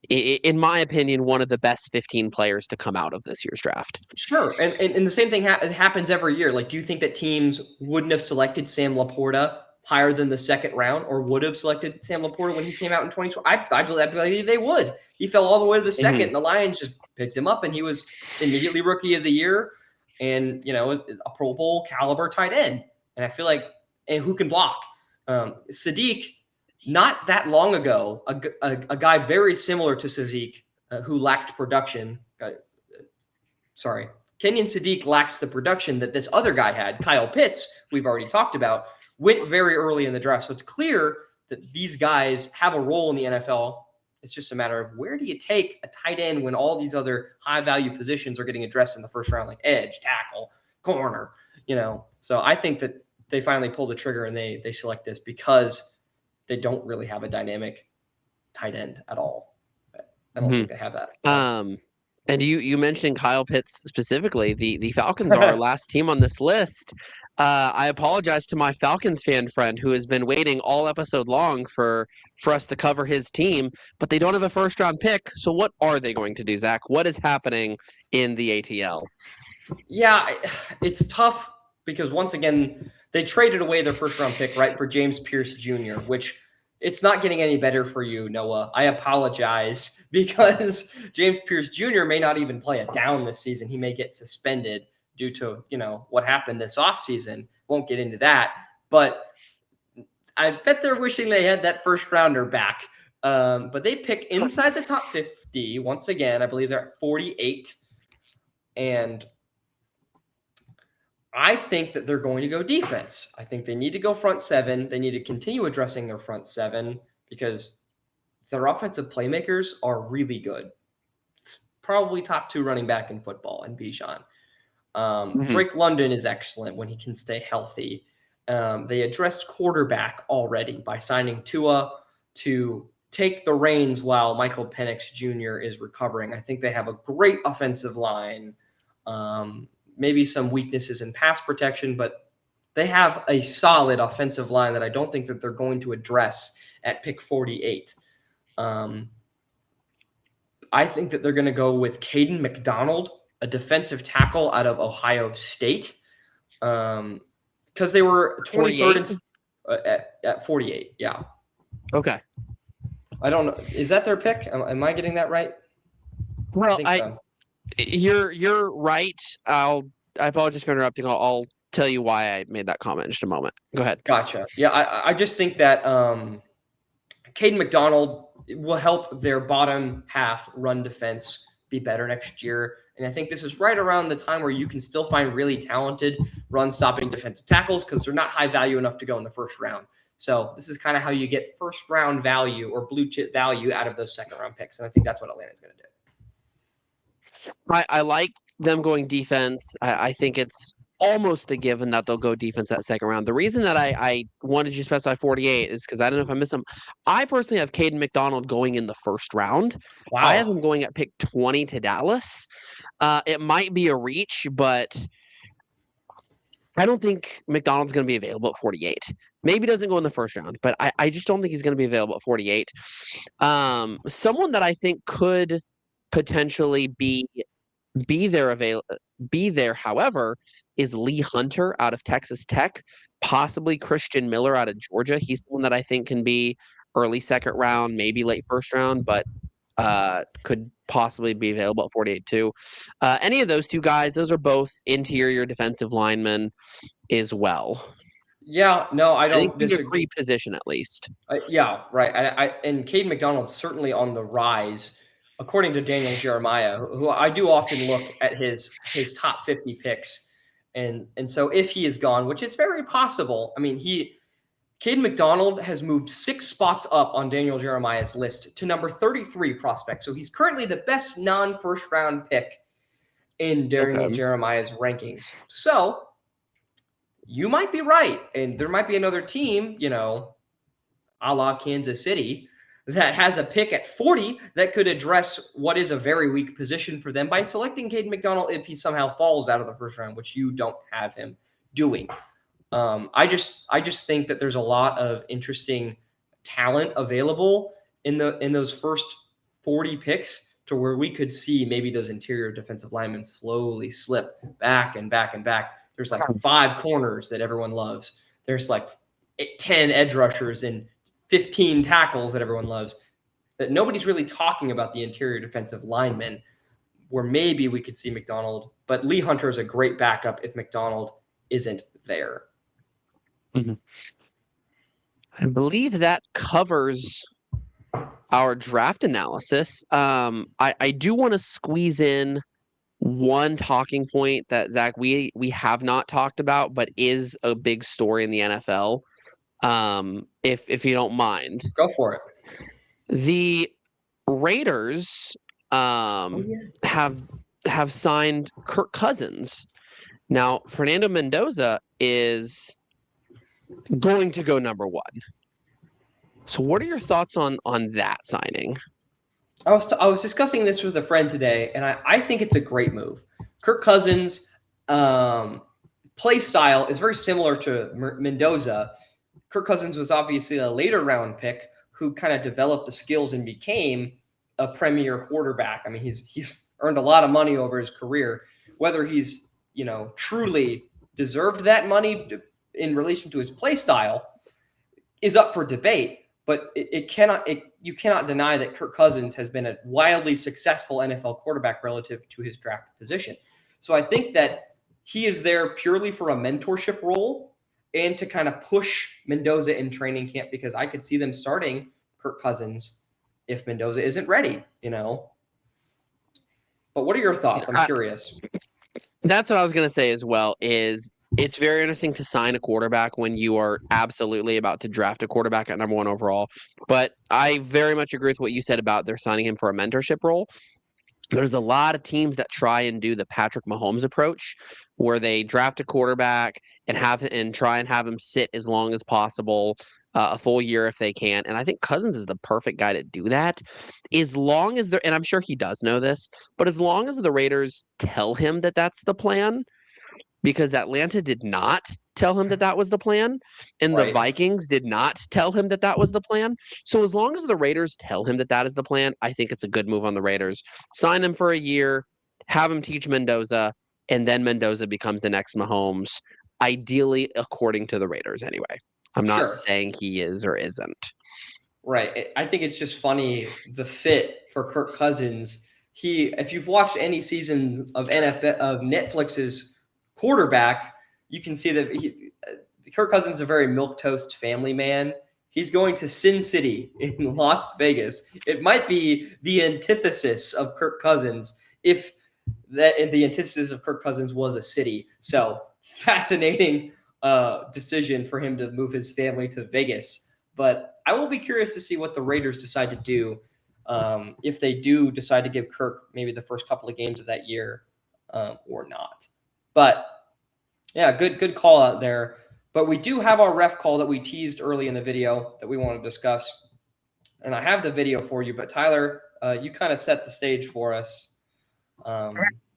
in my opinion, one of the best 15 players to come out of this year's draft.
Sure. And the same thing happens every year. Like, do you think that teams wouldn't have selected Sam Laporta higher than the second round, or would have selected Sam Laporta when he came out in 2020? I believe they would. He fell all the way to the second, and the Lions just picked him up, and he was immediately Rookie of the Year. And, a Pro Bowl caliber tight end. And I feel like, and who can block? Sadiq, not that long ago, a guy very similar to Sadiq who lacked production. Kenyon Sadiq lacks the production that this other guy had. Kyle Pitts, we've already talked about, went very early in the draft. So it's clear that these guys have a role in the NFL. It's just a matter of, where do you take a tight end when all these other high-value positions are getting addressed in the first round, like edge, tackle, corner, So I think that they finally pulled the trigger and they select this because they don't really have a dynamic tight end at all. I don't think they have that.
And you mentioned Kyle Pitts specifically. The Falcons are our last team on this list. I apologize to my Falcons fan friend who has been waiting all episode long for us to cover his team, but they don't have a first round pick. So what are they going to do, Zach? What is happening in the ATL?
Yeah, it's tough because, once again, they traded away their first round pick, right, for James Pierce Jr., which it's not getting any better for you, Noah. I apologize, because James Pierce Jr. may not even play a down this season. He may get suspended due to, what happened this offseason. Won't get into that. But I bet they're wishing they had that first rounder back. But they pick inside the top 50. Once again, I believe they're at 48. And I think that they're going to go defense. I think they need to go front 7. They need to continue addressing their front 7 because their offensive playmakers are really good. It's probably top 2 running back in football in Bijan. Drake London is excellent when he can stay healthy. They addressed quarterback already by signing Tua to take the reins while Michael Penix Jr. is recovering. I think they have a great offensive line. Maybe some weaknesses in pass protection, but they have a solid offensive line that I don't think that they're going to address at pick 48. I think that they're going to go with Caden McDonald, a defensive tackle out of Ohio State, because they were 23rd at 48. Yeah.
Okay.
I don't know. Is that their pick? Am I getting that right?
Well, You're right. I apologize for interrupting. I'll tell you why I made that comment in just a moment. Go ahead.
Gotcha. Yeah, I just think that Caden McDonald will help their bottom half run defense be better next year. And I think this is right around the time where you can still find really talented run-stopping defensive tackles because they're not high value enough to go in the first round. So this is kind of how you get first-round value or blue-chip value out of those second-round picks. And I think that's what Atlanta's going to do.
I like them going defense. I think it's almost a given that they'll go defense that second round. The reason that I wanted you to specify 48 is because I don't know if I missed them. I personally have Caden McDonald going in the first round. Wow. I have him going at pick 20 to Dallas. It might be a reach, but I don't think McDonald's going to be available at 48. Maybe doesn't go in the first round, but I just don't think he's going to be available at 48. Someone that I think could potentially be there, however, is Lee Hunter out of Texas Tech, possibly Christian Miller out of Georgia. He's one that I think can be early second round, maybe late first round, but could possibly be available at 48 too. Any of those two guys, those are both interior defensive linemen as well.
Yeah, no, I
I think
don't
you
disagree.
agree position at least.
Yeah, right. And Cade McDonald's certainly on the rise, according to Daniel Jeremiah, who I do often look at his top 50 picks. And so if he is gone, which is very possible, I mean, Cade McDonald has moved 6 spots up on Daniel Jeremiah's list to number 33 prospect. So he's currently the best non-first round pick in Daniel Jeremiah's rankings. So you might be right. And there might be another team, a la Kansas City, that has a pick at 40 that could address what is a very weak position for them by selecting Cade McDonald if he somehow falls out of the first round, which you don't have him doing. I just think that there's a lot of interesting talent available in those first 40 picks to where we could see maybe those interior defensive linemen slowly slip back and back and back. There's like 5 corners that everyone loves. There's like 10 edge rushers and 15 tackles that everyone loves. That nobody's really talking about the interior defensive linemen, where maybe we could see McDonald, but Lee Hunter is a great backup if McDonald isn't there.
Mm-hmm. I believe that covers our draft analysis. I do want to squeeze in one talking point that, Zach, we have not talked about, but is a big story in the NFL. If you don't mind,
go for it.
The Raiders have signed Kirk Cousins. Now, Fernando Mendoza is going to go number 1. So what are your thoughts on that signing?
I was discussing this with a friend today, and I think it's a great move. Kirk Cousins' play style is very similar to Mendoza. Kirk Cousins was obviously a later round pick who kind of developed the skills and became a premier quarterback. I mean, he's earned a lot of money over his career. Whether he's truly deserved that money in relation to his play style is up for debate. But you cannot deny that Kirk Cousins has been a wildly successful NFL quarterback relative to his draft position. So I think that he is there purely for a mentorship role and to kind of push Mendoza in training camp, because I could see them starting Kirk Cousins if Mendoza isn't ready, But what are your thoughts? I'm curious.
That's what I was going to say as well, is it's very interesting to sign a quarterback when you are absolutely about to draft a quarterback at number 1 overall. But I very much agree with what you said about they're signing him for a mentorship role. There's a lot of teams that try and do the Patrick Mahomes approach, where they draft a quarterback and try and have him sit as long as possible, a full year if they can. And I think Cousins is the perfect guy to do that, as long as and I'm sure he does know this, but as long as the Raiders tell him that that's the plan, because Atlanta did not tell him that that was the plan, and the Vikings did not tell him that that was the plan. So as long as the Raiders tell him that that is the plan, I think it's a good move on the Raiders. Sign him for a year, have him teach Mendoza, and then Mendoza becomes the next Mahomes, ideally according to the Raiders anyway. I'm not saying he is or isn't.
Right. I think it's just funny, the fit for Kirk Cousins. If you've watched any season of Netflix's quarterback, you can see that Kirk Cousins is a very milquetoast family man. He's going to Sin City in Las Vegas. It might be the antithesis of Kirk Cousins if the antithesis of Kirk Cousins was a city. So fascinating decision for him to move his family to Vegas. But I will be curious to see what the Raiders decide to do if they do decide to give Kirk maybe the first couple of games of that year or not. But yeah, good call out there. But we do have our ref call that we teased early in the video that we want to discuss. And I have the video for you, but Tyler, you kind of set the stage for us.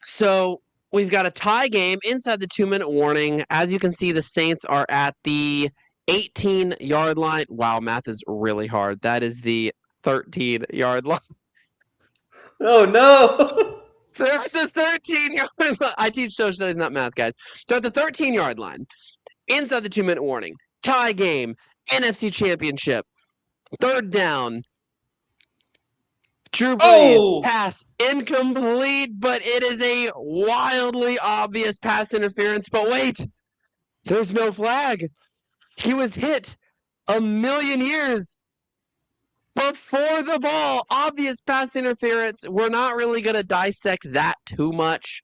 So we've got a tie game inside the 2-minute warning. As you can see, the Saints are at the 18-yard line. Wow, math is really hard. That is the 13-yard line.
Oh, no.
They're at the 13-yard line. I teach social studies, not math, guys. So at the 13-yard line, inside the 2-minute warning, tie game, NFC Championship, third down. Drew Brees pass incomplete, but it is a wildly obvious pass interference. But wait, there's no flag. He was hit a million years before the ball. Obvious pass interference. We're not really going to dissect that too much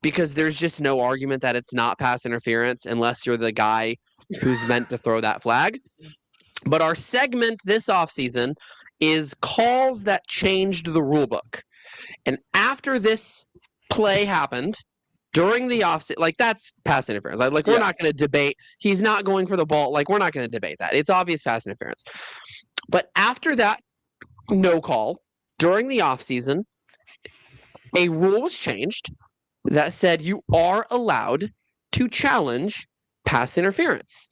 because there's just no argument that it's not pass interference unless you're the guy who's meant to throw that flag. But our segment this offseason is calls that changed the rule book. And after this play happened, during the offseason, like that's pass interference. Like we're not going to debate. He's not going for the ball. Like we're not going to debate that. It's obvious pass interference. But after that no call, during the offseason, a rule was changed that said you are allowed to challenge pass interference.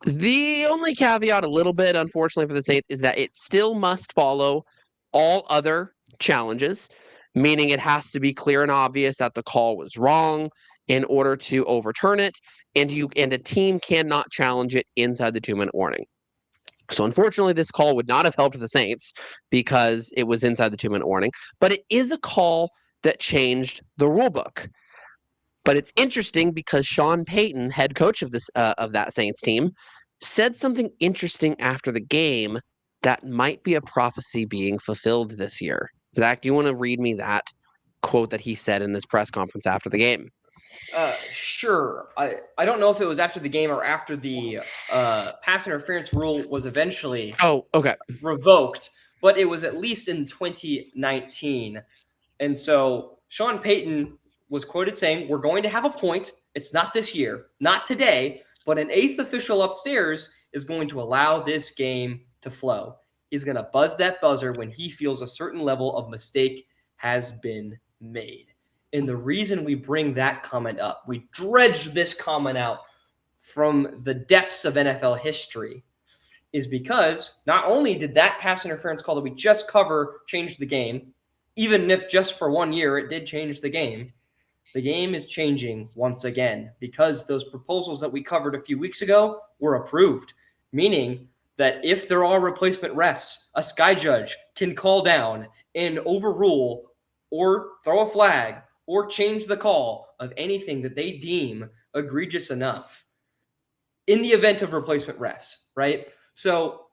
The only caveat, a little bit, unfortunately for the Saints, is that it still must follow all other challenges, meaning it has to be clear and obvious that the call was wrong in order to overturn it, and a team cannot challenge it inside the 2-minute warning. So unfortunately, this call would not have helped the Saints because it was inside the 2-minute warning, but it is a call that changed the rule book. But it's interesting because Sean Payton, head coach of that Saints team, said something interesting after the game that might be a prophecy being fulfilled this year. Zach, do you want to read me that quote that he said in this press conference after the game?
Sure. I don't know if it was after the game or after the pass interference rule was eventually revoked, but it was at least in 2019. And so Sean Payton was quoted saying, "We're going to have a point. It's not this year, not today, but an eighth official upstairs is going to allow this game to flow. He's going to buzz that buzzer when he feels a certain level of mistake has been made." And the reason we bring that comment up, we dredged this comment out from the depths of NFL history, is because not only did that pass interference call that we just covered change the game, even if just for 1 year it did change the game is changing once again because those proposals that we covered a few weeks ago were approved, meaning that if there are replacement refs, a sky judge can call down and overrule or throw a flag or change the call of anything that they deem egregious enough in the event of replacement refs, right? So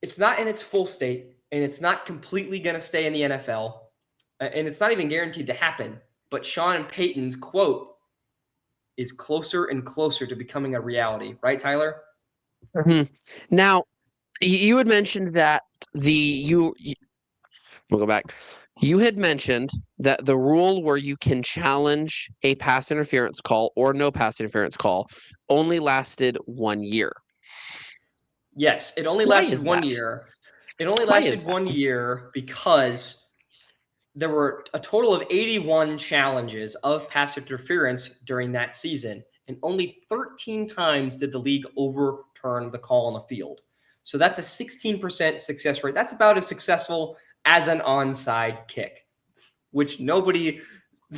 it's not in its full state, and it's not completely going to stay in the NFL, and it's not even guaranteed to happen. But Sean Payton's quote is closer and closer to becoming a reality, right, Tyler?
Mm-hmm. Now, you had mentioned that we'll go back. You had mentioned that the rule where you can challenge a pass interference call or no pass interference call only lasted 1 year.
Yes, it only lasted 1 year. It only lasted 1 year because there were a total of 81 challenges of pass interference during that season, and only 13 times did the league overturn the call on the field. So that's a 16% success rate. That's about as successful as an onside kick, which nobody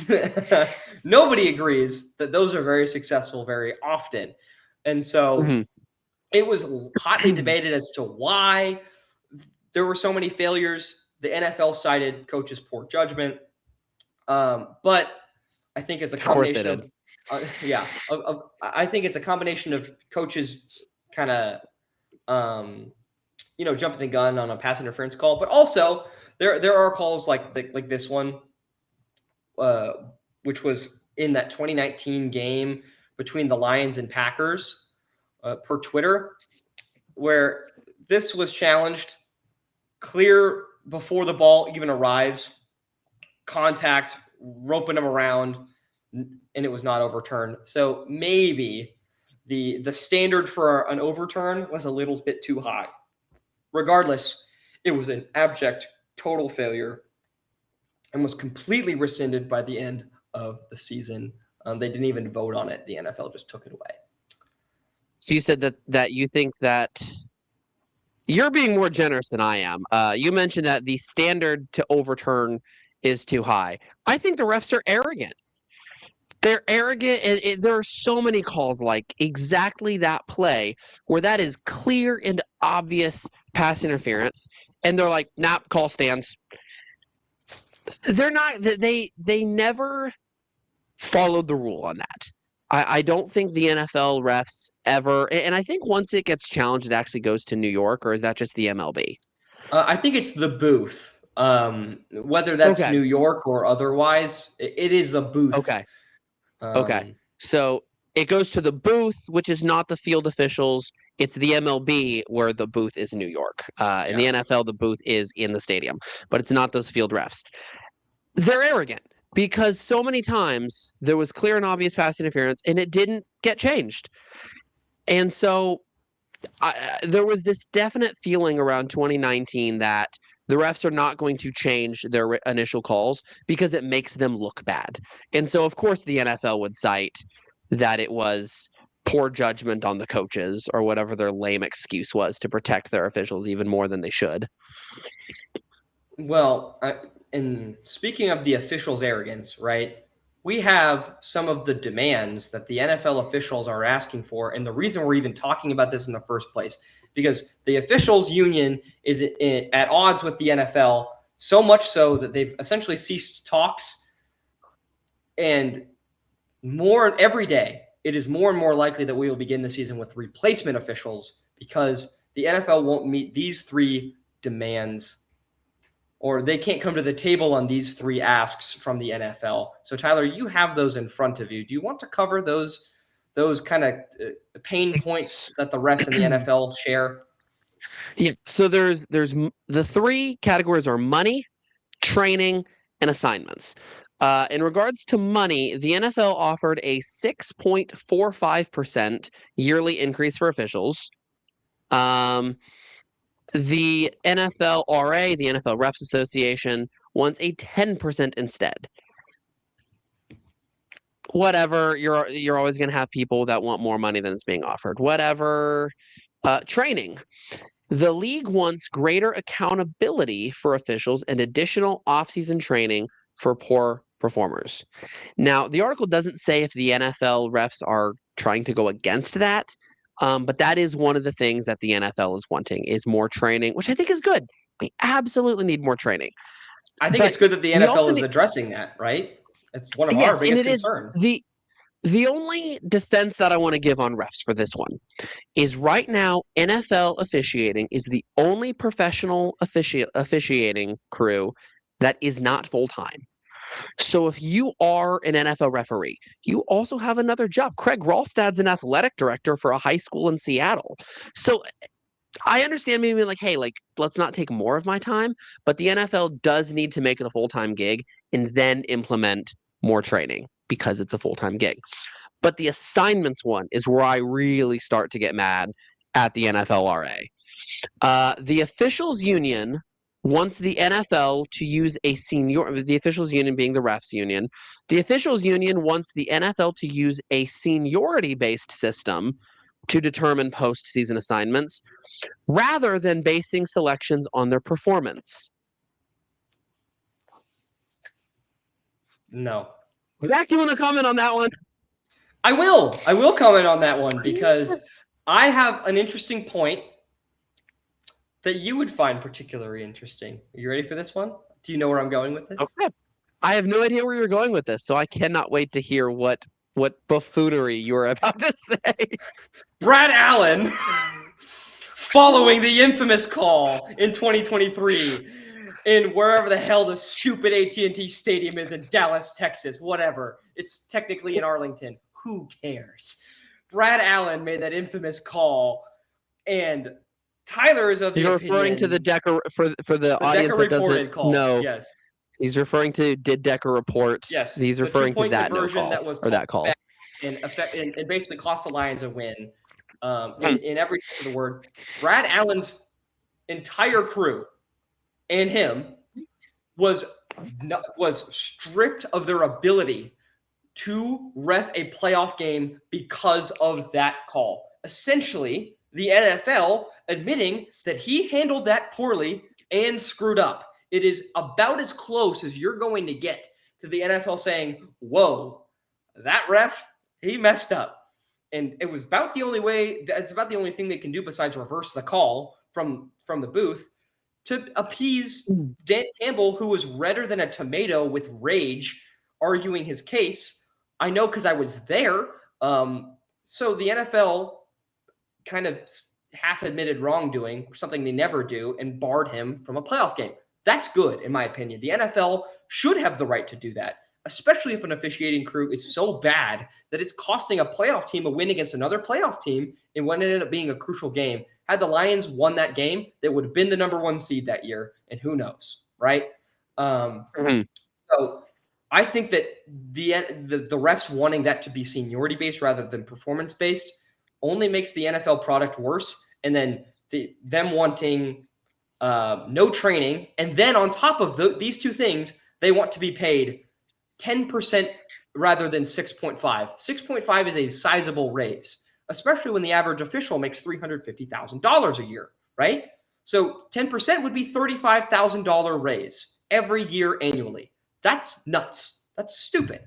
agrees that those are very successful very often. And so it was hotly debated as to why there were so many failures. The NFL cited coaches' poor judgment. But I think it's a combination of I think it's a combination of coaches kind of jumping the gun on a pass interference call, but also there are calls like this one, which was in that 2019 game between the Lions and Packers, per Twitter, where this was challenged clear before the ball even arrives, contact, roping them around, and it was not overturned. So maybe the standard for an overturn was a little bit too high. Regardless, it was an abject total failure and was completely rescinded by the end of the season. They didn't even vote on it. The NFL just took it away.
So you said that you think that you're being more generous than I am. You mentioned that the standard to overturn is too high. I think the refs are arrogant. They're arrogant, and there are so many calls like exactly that play where that is clear and obvious pass interference, and they're like, "Nah, call stands." They're not. They never followed the rule on that. I don't think the NFL refs ever, and I think once it gets challenged, it actually goes to New York, or is that just the MLB?
I think it's the booth. Whether that's
Okay.
New York or otherwise, it is the booth.
Okay. Okay. So it goes to the booth, which is not the field officials. It's the MLB where the booth is New York. In the NFL, the booth is in the stadium, but it's not those field refs. They're arrogant because so many times there was clear and obvious pass interference and it didn't get changed. And so there was this definite feeling around 2019 that the refs are not going to change their initial calls because it makes them look bad. And so, of course, the NFL would cite that it was poor judgment on the coaches or whatever their lame excuse was to protect their officials even more than they should.
Well, and speaking of the officials' arrogance, right? We have some of the demands that the NFL officials are asking for. And the reason we're even talking about this in the first place, because the officials union is at odds with the NFL, so much so that they've essentially ceased talks. And more every day, it is more and more likely that we will begin the season with replacement officials because the NFL won't meet these three demands, or they can't come to the table on these three asks from the NFL. So, Tyler, you have those in front of you. Do you want to cover those kind of pain points that the refs in the NFL share?
Yeah. So there's the three categories are money, training, and assignments. In regards to money, the NFL offered a 6.45% yearly increase for officials. The NFLRA, the NFL Refs Association, wants a 10% instead. Whatever, you're always going to have people that want more money than is being offered. Whatever. Training. The league wants greater accountability for officials and additional off-season training for poor performers. Now, the article doesn't say if the NFL refs are trying to go against that. But that is one of the things that the NFL is wanting is more training, which I think is good. We absolutely need more training.
I think it's good that the NFL is addressing that, right? It's one of our biggest concerns.
The only defense that I want to give on refs for this one is right now NFL officiating is the only professional officiating crew that is not full-time. So if you are an NFL referee, you also have another job. Craig Ralstad's an athletic director for a high school in Seattle. So I understand maybe like, hey, like, let's not take more of my time, but the NFL does need to make it a full-time gig and then implement more training because it's a full-time gig. But the assignments one is where I really start to get mad at the NFLRA. The officials union wants the NFL to use the officials union being the refs union, the officials union wants the NFL to use a seniority-based system to determine postseason assignments rather than basing selections on their performance.
No.
Zach, you want to comment on that one?
I will comment on that one because I have an interesting point that you would find particularly interesting. Are you ready for this one? Do you know where I'm going with this?
Okay. I have no idea where you're going with this, so I cannot wait to hear what buffoonery you were about to say.
Brad Allen, following the infamous call in 2023 in wherever the hell the stupid AT&T Stadium is in Dallas, Texas, whatever. It's technically in Arlington. Who cares? Brad Allen made that infamous call, and Tyler is of the
You're
opinion.
referring to the Decker for the audience that doesn't know.
Yes.
He's referring to did Decker report.
Yes.
He's referring to that no call
that was
or that call.
And basically cost the Lions a win. In every sense of the word, Brad Allen's entire crew and him was stripped of their ability to ref a playoff game because of that call. Essentially, the NFL admitting that he handled that poorly and screwed up. It is about as close as you're going to get to the NFL saying, whoa, that ref, he messed up. And it was about the only way, it's about the only thing they can do besides reverse the call from the booth to appease Dan Campbell, who was redder than a tomato with rage, arguing his case. I know because I was there. So the NFL kind of half admitted wrongdoing, something they never do, and barred him from a playoff game. That's good, in my opinion. The NFL should have the right to do that, especially if an officiating crew is so bad that it's costing a playoff team a win against another playoff team in what ended up being a crucial game. Had the Lions won that game, they would have been the number 1 seed that year, and who knows, right? So I think that the refs wanting that to be seniority-based rather than performance-based only makes the NFL product worse, and then them wanting no training, and then on top of these two things, they want to be paid 10% rather than 6.5. 6.5 is a sizable raise, especially when the average official makes $350,000 a year, right? So 10% would be $35,000 raise every year annually. That's nuts. That's stupid.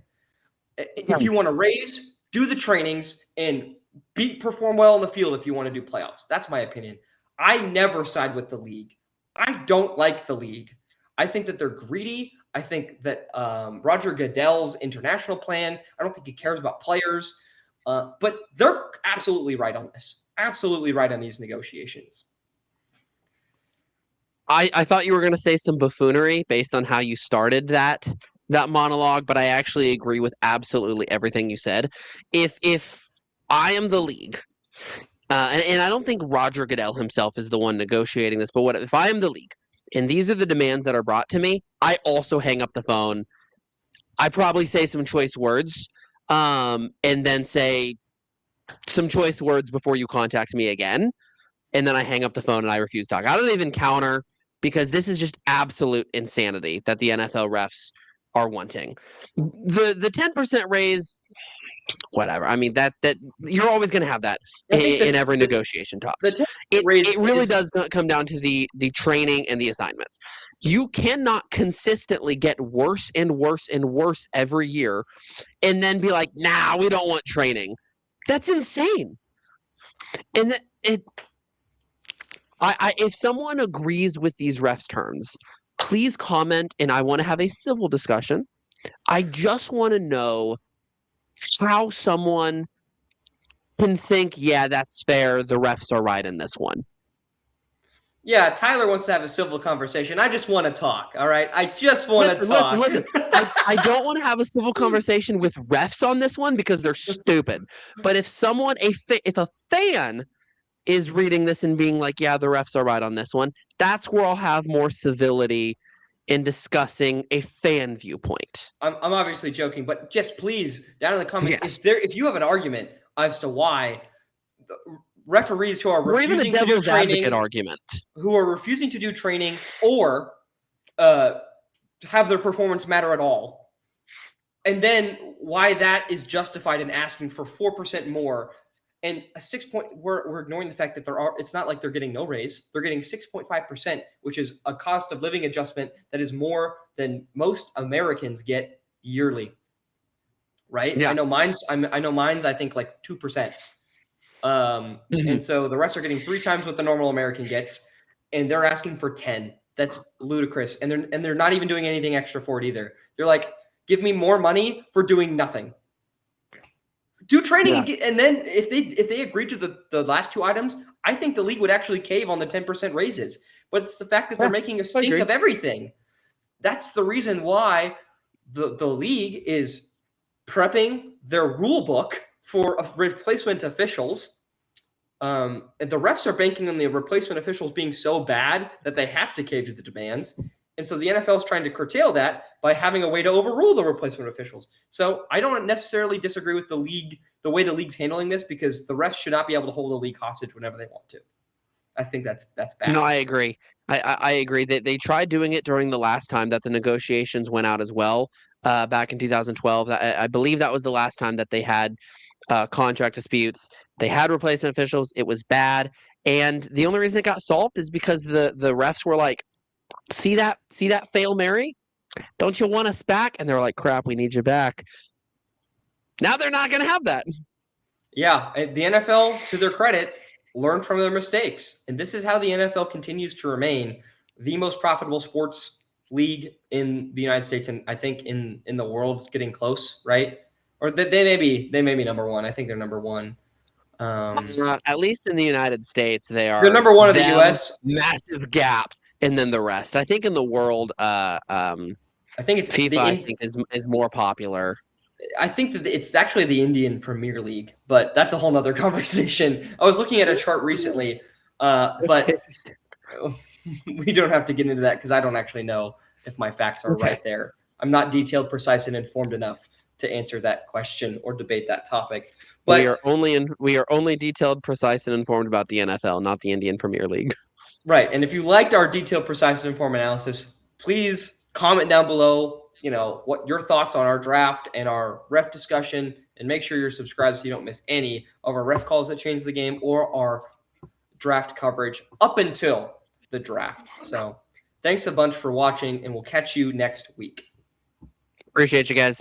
If you want to raise, do the trainings and perform well in the field if you want to do playoffs. That's my opinion. I never side with the league. I don't like the league. I think that they're greedy. I think that Roger Goodell's international plan, I don't think he cares about players. But they're absolutely right on this. Absolutely right on these negotiations.
I thought you were going to say some buffoonery based on how you started that monologue, but I actually agree with absolutely everything you said. If I am the league, and I don't think Roger Goodell himself is the one negotiating this, but if I am the league, and these are the demands that are brought to me, I also hang up the phone. I probably say some choice words, and then say some choice words before you contact me again, and then I hang up the phone and I refuse to talk. I don't even counter because this is just absolute insanity that the NFL refs are wanting. The 10% raise, whatever. I mean, that you're always going to have that in every negotiation talks. It really does come down to the training and the assignments. You cannot consistently get worse and worse and worse every year and then be like, nah, we don't want training. That's insane. And if someone agrees with these refs' terms, please comment, and I want to have a civil discussion. I just want to know how someone can think, yeah, that's fair, the refs are right in this one.
Yeah, Tyler wants to have a civil conversation. I just want to talk, all right? I just want to talk.
Listen. I don't want to have a civil conversation with refs on this one because they're stupid. But if if a fan is reading this and being like, yeah, the refs are right on this one, that's where I'll have more civility in discussing a fan viewpoint.
I'm obviously joking, but just please, down in the comments, if you have an argument as to why referees who are refusing to do training, who are refusing to do training or have their performance matter at all, and then why that is justified in asking for 4% more. And a 6 point, we're ignoring the fact that it's not like they're getting no raise. They're getting 6.5%, which is a cost of living adjustment that is more than most Americans get yearly. Right?
Yeah.
I know mine's, I think like 2%. And so the refs are getting 3 times what the normal American gets, and they're asking for 10. That's ludicrous. And they're not even doing anything extra for it either. They're like, give me more money for doing nothing. Do training, and then if they agree to the last 2 items, I think the league would actually cave on the 10% raises. But it's the fact that they're making a stink of everything. That's the reason why the league is prepping their rule book for replacement officials. And the refs are banking on the replacement officials being so bad that they have to cave to the demands. And so the NFL is trying to curtail that by having a way to overrule the replacement officials. So I don't necessarily disagree with the league, the way the league's handling this, because the refs should not be able to hold the league hostage whenever they want to. I think that's bad.
No, I agree. I agree that they tried doing it during the last time that the negotiations went out as well. back in 2012. I believe that was the last time that they had contract disputes. They had replacement officials. It was bad. And the only reason it got solved is because the refs were like, see that Fail Mary? Don't you want us back? And they're like, crap, we need you back. Now they're not going to have that.
Yeah, the NFL, to their credit, learned from their mistakes. And this is how the NFL continues to remain the most profitable sports league in the United States, and I think in the world, getting close, right? Or they may be number one. I think they're number one.
At least in the United States, they're
number one of the U.S.
Massive gap, and then the rest. I think in the world,
I think it's
FIFA. I think is more popular.
I think that it's actually the Indian Premier League, but that's a whole nother conversation. I was looking at a chart recently, but we don't have to get into that because I don't actually know if my facts are right there. I'm not detailed, precise, and informed enough to answer that question or debate that topic. But
we are only detailed, precise, and informed about the NFL, not the Indian Premier League.
Right. And if you liked our detailed, precise, and informed analysis, please comment down below, what your thoughts on our draft and our ref discussion, and make sure you're subscribed so you don't miss any of our ref calls that change the game or our draft coverage up until the draft. So thanks a bunch for watching, and we'll catch you next week.
Appreciate you guys.